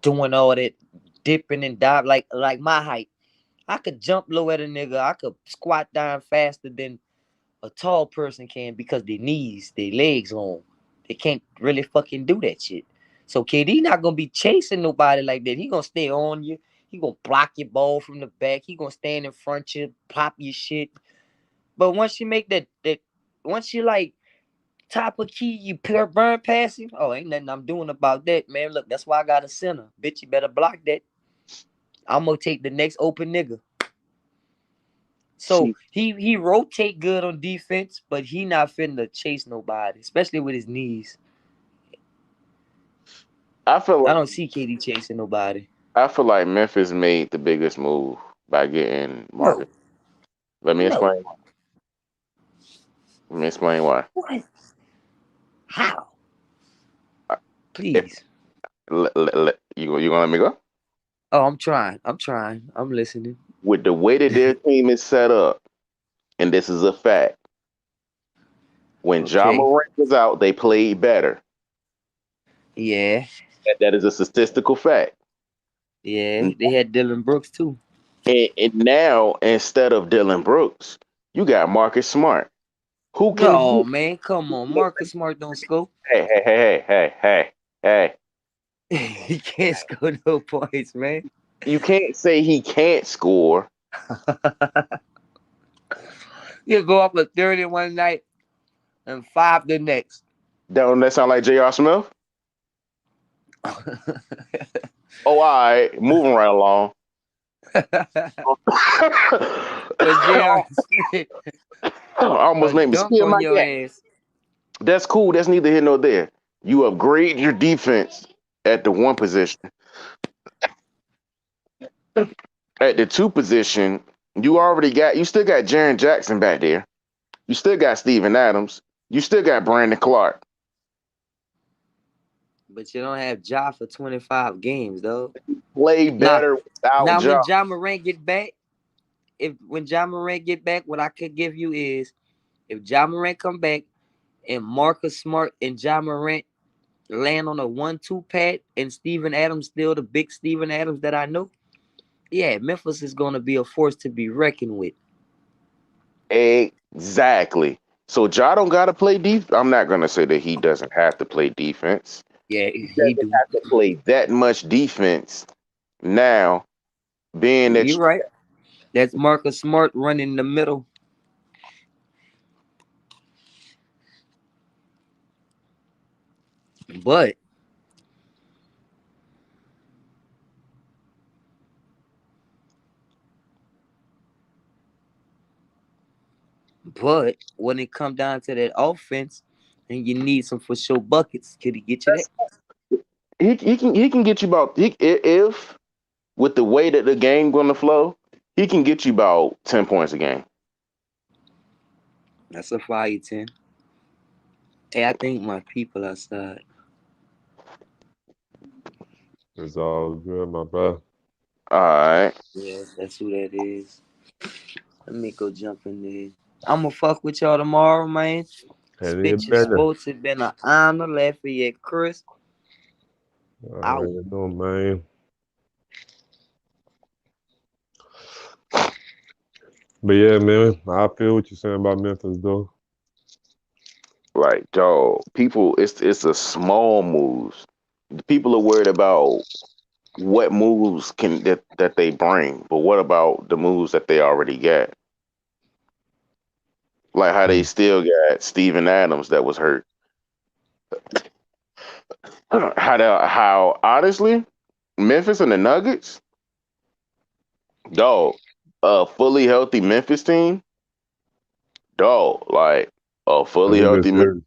doing all that dipping and dive like my height. I could jump low at a nigga. I could squat down faster than a tall person can because their knees, their legs long. They can't really fucking do that shit. So KD not gonna be chasing nobody like that. He gonna stay on you. He gonna block your ball from the back. He gonna stand in front of you, pop your shit. But once you make that once you like top of key, you pure burn past him. Oh, ain't nothing I'm doing about that, man. Look, that's why I got a center. Bitch, you better block that. I'm gonna take the next open nigga. So he rotate good on defense, but he not finna chase nobody, especially with his knees. I don't see KD chasing nobody. I feel like Memphis made the biggest move by getting Marcus. No. Let me explain. Let me explain why. What? How? Please. You gonna let me go? Oh, I'm trying. I'm listening. With the way that their team is set up, and this is a fact, when Ja Morant was out, they played better. Yeah. That is a statistical fact. Yeah, they had Dylan Brooks too. And now, instead of Dylan Brooks, you got Marcus Smart. Who can? Oh man, come on, Marcus Smart don't score. Hey. He can't score no points, man. You can't say he can't score. He'll go up with 30 one night and 5 the next. Don't that sound like J.R. Smith? All right, moving right along. J.R. Smith, I almost made me spill my gas. That's cool. That's neither here nor there. You upgrade your defense at the 1 position. At the 2 position, you still got Jaren Jackson back there. You still got Steven Adams. You still got Brandon Clark. But you don't have Ja for 25 games, though. Play better without Ja. Now, when Ja Morant get back, what I could give you is if Ja Morant come back and Marcus Smart and Ja Morant land on a 1-2 pad and Steven Adams still the big Steven Adams that I know, yeah, Memphis is going to be a force to be reckoned with. Exactly. So Ja don't got to play defense. I'm not going to say that he doesn't have to play defense. Yeah, he doesn't have to play that much defense now, being that you're right. That's Marcus Smart running the middle. But when it come down to that offense and you need some for sure buckets, could he get you that? He can get you about if with the way that the game gonna flow, he can get you about 10 points a game. That's a fire 10. Hey, I think my people outside. It's all good, my bro. All right. Yeah, that's who that is. Let me go jump in there. I'm gonna fuck with y'all tomorrow, man. Spitcha Sports. It's been an honor. Lafayette Chris. I already know, man. But yeah, man, I feel what you're saying about Memphis, though. Like, dog, people, it's a small moves. People are worried about what moves that they bring, but what about the moves that they already got? Like how they still got Steven Adams that was hurt. How honestly, Memphis and the Nuggets, dog, a fully healthy Memphis team, dog, like a That's fully a good healthy series.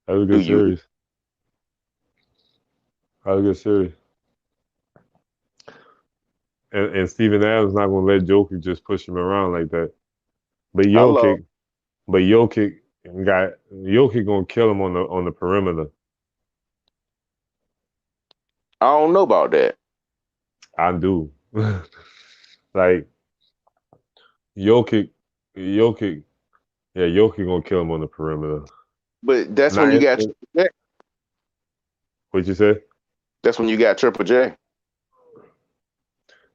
That's a do good you series. That's a good series. And Steven Adams not gonna let Jokic just push him around like that. But hello. Jokic, but Jokic gonna kill him on the perimeter. I don't know about that. I do. Like Jokic, Jokic, yeah, Jokic gonna kill him on the perimeter. But that's when Not you got Triple J. what you say? That's when you got Triple J.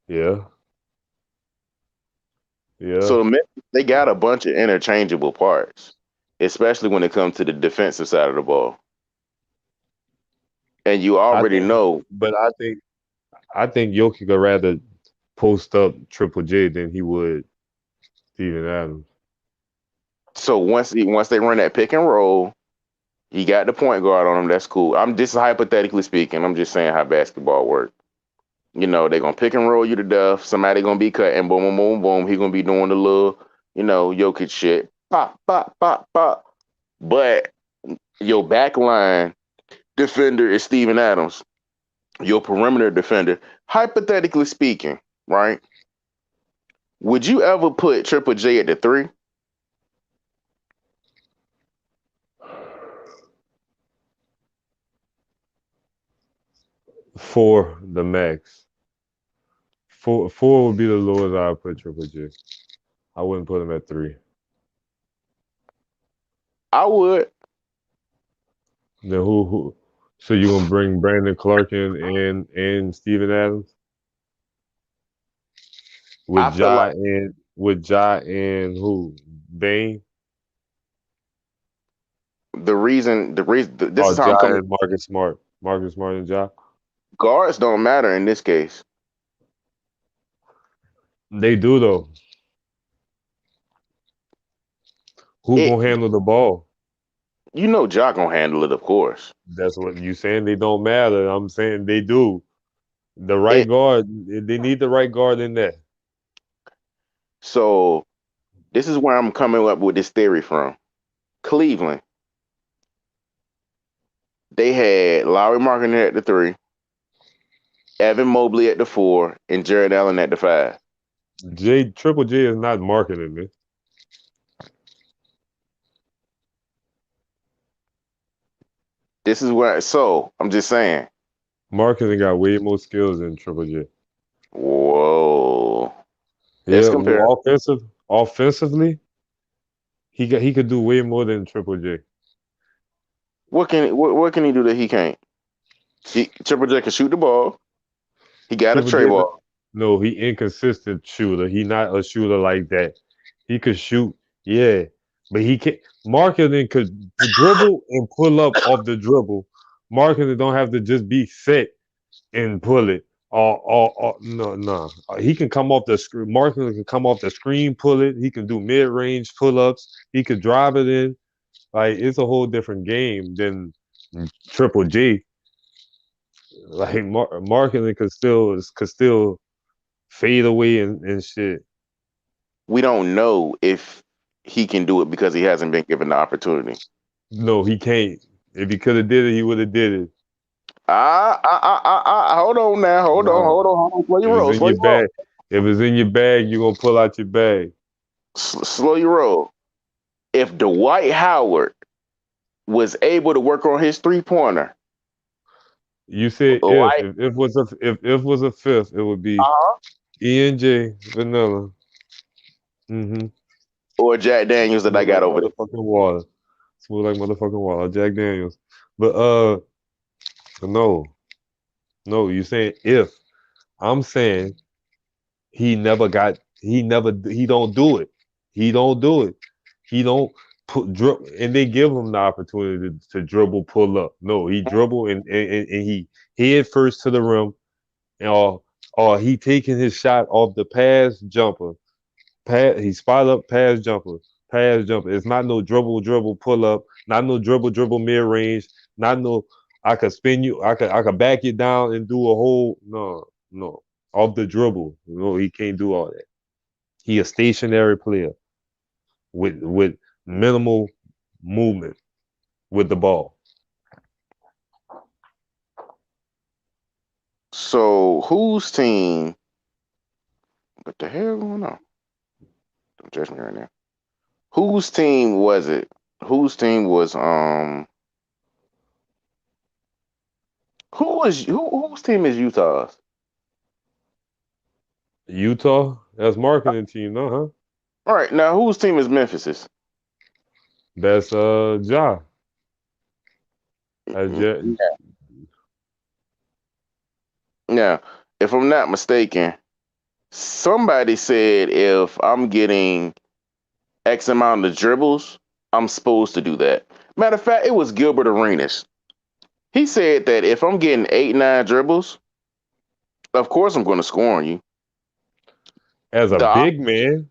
Yeah, yeah. So they got a bunch of interchangeable parts, especially when it comes to the defensive side of the ball. And you I already think, know. but I think Jokic would rather post up Triple J than he would Steven Adams. So once they run that pick and roll, he got the point guard on him. That's cool. I'm just hypothetically speaking. I'm just saying how basketball works. You know, they're gonna pick and roll you to death. Somebody gonna be cutting, boom, boom, boom, boom. He gonna be doing the little, Jokic shit. Pop, pop, pop, pop. But your backline defender is Steven Adams. Your perimeter defender, hypothetically speaking, right? Would you ever put Triple J at the 3? For the max. Four would be the lowest I would put Triple J. I wouldn't put him at 3. I would. Then who? So you gonna bring Brandon Clark in and Steven Adams I feel like with Ja and who? Bane this or is how I'm Ja coming. and Marcus Smart and Ja. Guards don't matter in this case. They do though. Who It, gonna handle the ball? Ja gonna handle it, of course. That's what you saying. They don't matter. I'm saying they do. The right It guard. They need the right guard in there. so this is where I'm coming up with this theory from. Cleveland. They had Lowry Markkanen at the 3, Evan Mobley at the 4, and Jared Allen at the 5. Triple J is not marketing it. This is where so I'm just saying. Marketing got way more skills than Triple J. Whoa. Let's Yeah, compare. well, offensively, he could do way more than Triple J. What can he do that he can't? Triple J can shoot the ball. He got a Triple tray J, ball. no, he inconsistent shooter. He not a shooter like that. He could shoot, yeah, but he can. Marketing could dribble and pull up off the dribble. Marketing don't have to just be set and pull it. No. He can come off the screen. Marketing can come off the screen, pull it. He can do mid range pull ups. He could drive it in. Like it's a whole different game than Triple J. Like marketing could still fade away and shit. We don't know if he can do it because he hasn't been given the opportunity. No, he can't. If he could have did it, he would have did it. Hold on now. Hold on. No, Slow if your it's roll. in Slow your your roll. bag, if it's in your bag, you gonna pull out your bag. Slow your roll. If Dwight Howard was able to work on his 3-pointer, You said like if was a fifth, it would be E&J Vanilla. Mm-hmm. or Jack Daniels that I Smooth got like over there. motherfucking water. Smooth like motherfucking water. Jack Daniels. But no. No, you saying if. I'm saying he don't do it. He don't do it. He don't and they give him the opportunity to dribble, pull up. No, he dribble and he head first to the rim, or he taking his shot off the pass jumper. He spot up pass jumper, pass jumper. It's not no dribble, pull up. Not no dribble, mid range. Not no. I could spin you. I could back you down and do a whole no off the dribble. No, he can't do all that. He a stationary player with minimal movement with the ball. So whose team? What the hell going on? Don't judge me right now. Whose team was it? Whose team was whose team is Utah's? Utah, that's marketing team, no, huh? All right, now whose team is Memphis's? That's Ja. That's Ja. Now, if I'm not mistaken, somebody said if I'm getting X amount of dribbles, I'm supposed to do that. Matter of fact, it was Gilbert Arenas. He said that if I'm getting 8, 9 dribbles, of course I'm going to score on you. As a big man.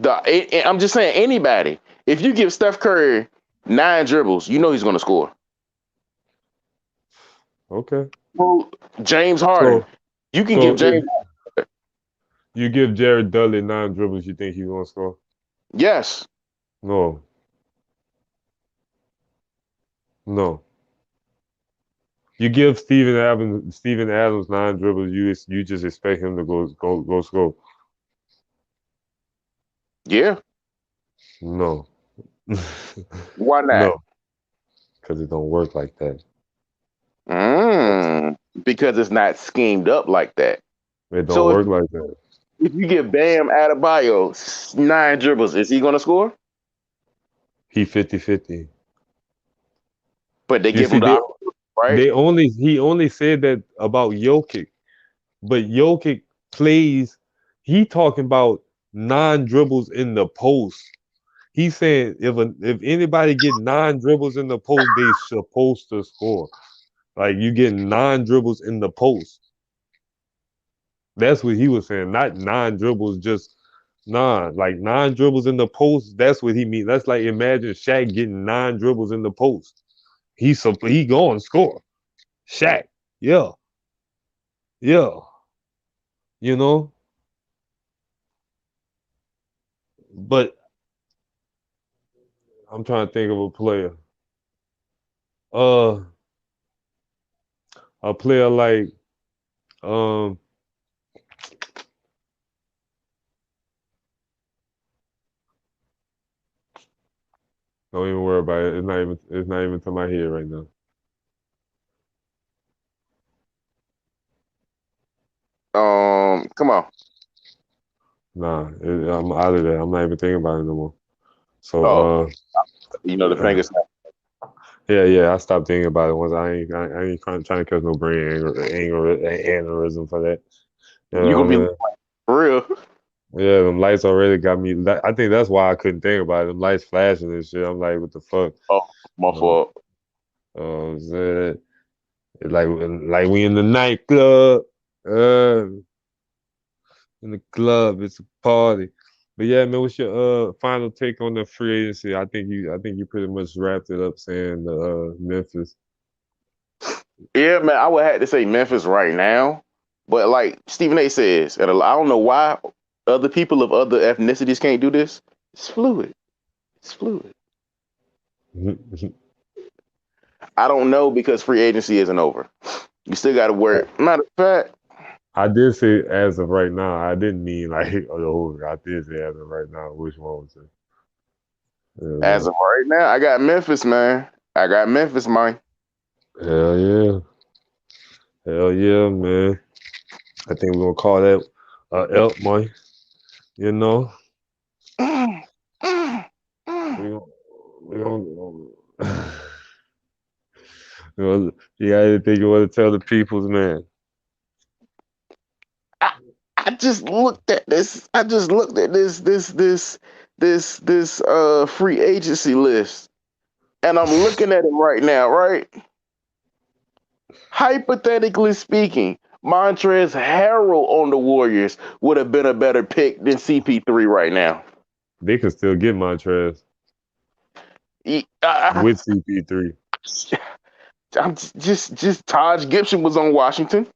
I'm just saying anybody. If you give Steph Curry 9 dribbles, you know he's going to score. Okay. Well, James Harden. You can give James. You give Jared Dudley 9 dribbles, you think he's going to score? Yes. No. You give Steven Adams 9 dribbles, you just expect him to go score. Yeah. No. Why not? No. Because it don't work like that. Because it's not schemed up like that. It don't work like that. If you give Bam Adebayo 9 dribbles, is he going to score? He 50-50. But they give him the right? He only said that about Jokic. But Jokic plays, he talking about 9 dribbles in the post. He's saying if anybody get 9 dribbles in the post, they supposed to score. Like you get 9 dribbles in the post. That's what he was saying. Not 9 dribbles, just like 9 dribbles in the post. That's what he means. That's like imagine Shaq getting 9 dribbles in the post. He going to score. Shaq, yeah. You know. But I'm trying to think of a player. A player like don't even worry about it. It's not even to my head right now. Come on. Nah, I'm out of there. I'm not even thinking about it no more. So the fingers. Yeah. I stopped thinking about it once. I ain't trying to catch no brain aneurysm for that. You gonna be for real? Yeah, them lights already got me. I think that's why I couldn't think about it. Them lights flashing and shit. I'm like, what the fuck? Oh, my fault. It's like we in the nightclub. In the club, it's a party. But yeah, man, what's your final take on the free agency? I think you pretty much wrapped it up saying Memphis. Yeah, man, I would have to say Memphis right now. But like Stephen A says, and I don't know why other people of other ethnicities can't do this. It's fluid. I don't know because free agency isn't over. You still got to work. Matter of fact, I did say as of right now. I didn't mean like over. I did say as of right now. Which one was it? Yeah, as of right now, I got Memphis, man. I got Memphis, man. Hell yeah, man. I think we're gonna call that Elk, man. You know. You got anything you want to tell the peoples, man? just looked at this. I just looked at this free agency list, and I'm looking at it right now. Right, hypothetically speaking, Montrezl Harrell on the Warriors would have been a better pick than CP3 right now. They can still get Montrez with CP3. I'm just Taj Gibson was on Washington.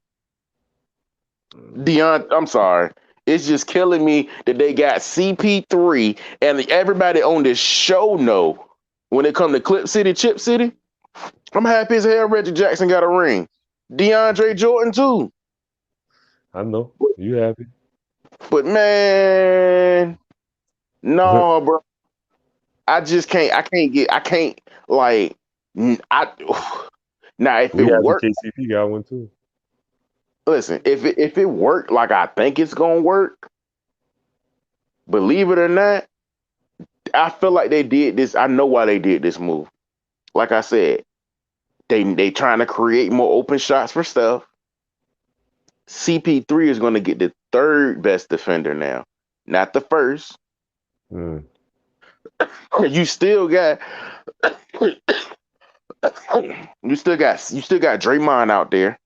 I'm sorry. It's just killing me that they got CP3 and everybody on this show know when it come to Clip City, Chip City. I'm happy as hell Reggie Jackson got a ring. DeAndre Jordan too. I know. You happy. But man, no, bro. I just can't. I can't like. Now if it worked, KCP got one too. Listen, if it worked like I think it's gonna work, believe it or not, I feel like they did this. I know why they did this move. Like I said, they trying to create more open shots for Steph. CP3 is gonna get the third best defender now, not the first. Mm. You still got Draymond out there.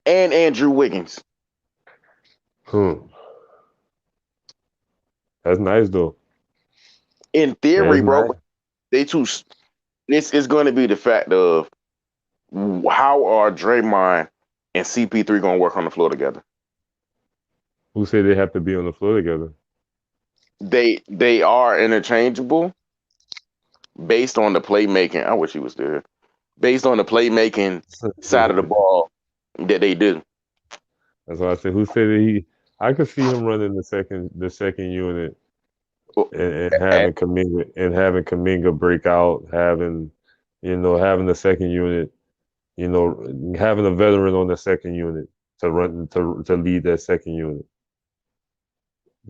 And Andrew Wiggins. That's nice though. In theory, That's bro, nice. they too. This is going to be the fact of how are Draymond and CP3 going to work on the floor together. Who said they have to be on the floor together? They are interchangeable based on the playmaking. I wish he was there. Based on the playmaking side of the ball that they do. That's why I said, who said that I could see him running the second unit and having Kuminga break out, having the second unit, having a veteran on the second unit to lead that second unit.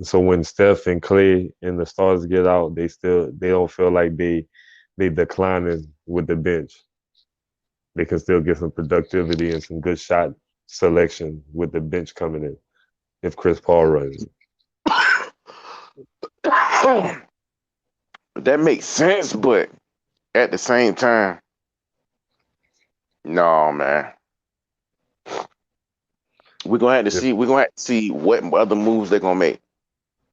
So when Steph and Clay and the stars get out, they don't feel like they declining with the bench. They can still get some productivity and some good shot selection with the bench coming in if Chris Paul runs. That makes sense, but at the same time, no, man. We're gonna have to see. We're gonna have to see what other moves they're gonna make.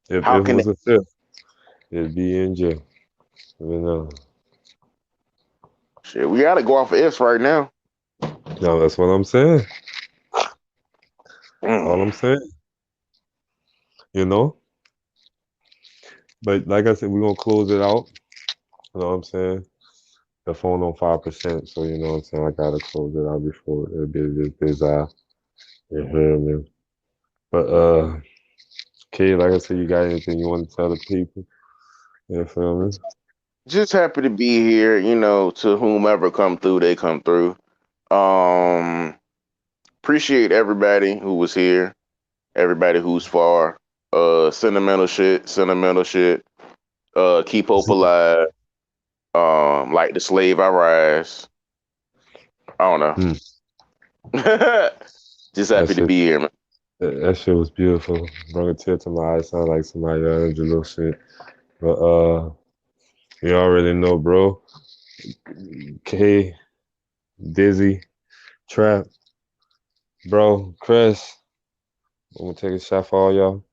If it was a fifth, it'd be in jail. Shit, we gotta go off of ifs right now. No, that's what I'm saying. All I'm saying. But like I said, we're gonna close it out. You know what I'm saying? The phone on 5%, so you know what I'm saying. I gotta close it out before it be this bizarre. You hear me? But Kay, like I said, you got anything you want to tell the people? You feel me? Just happy to be here. To whomever come through, they come through. Appreciate everybody who was here, everybody who's far. Sentimental shit. Keep hope alive. Like the slave I rise. I don't know. Just happy to be here, man. That shit was beautiful. Brought a tear to my eyes. Sound like somebody a little shit. But you already know, bro. K, Dizzy, Trap, bro, Chris. I'm gonna take a shot for all y'all.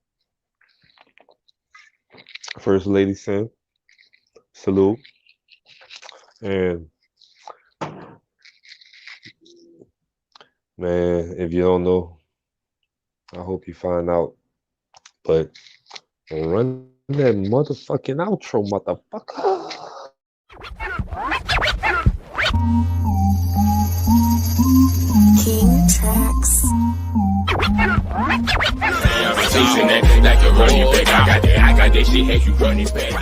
First Lady Sim, salute. And man, if you don't know, I hope you find out. But run that motherfucking outro, motherfucker. King Tracks. Chasing that like a running back. I got that shit, have you running back.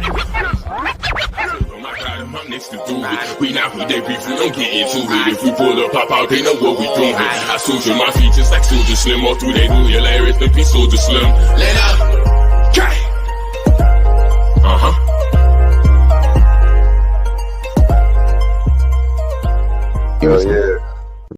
I'm next to do it. We not with that beef, we don't get into it. If we pull up, pop out, they know what we doing. I soldier my features like Soldier Slim. All through they do hilarious, the piece Soldier Slim. Let up. Okay. Oh yeah.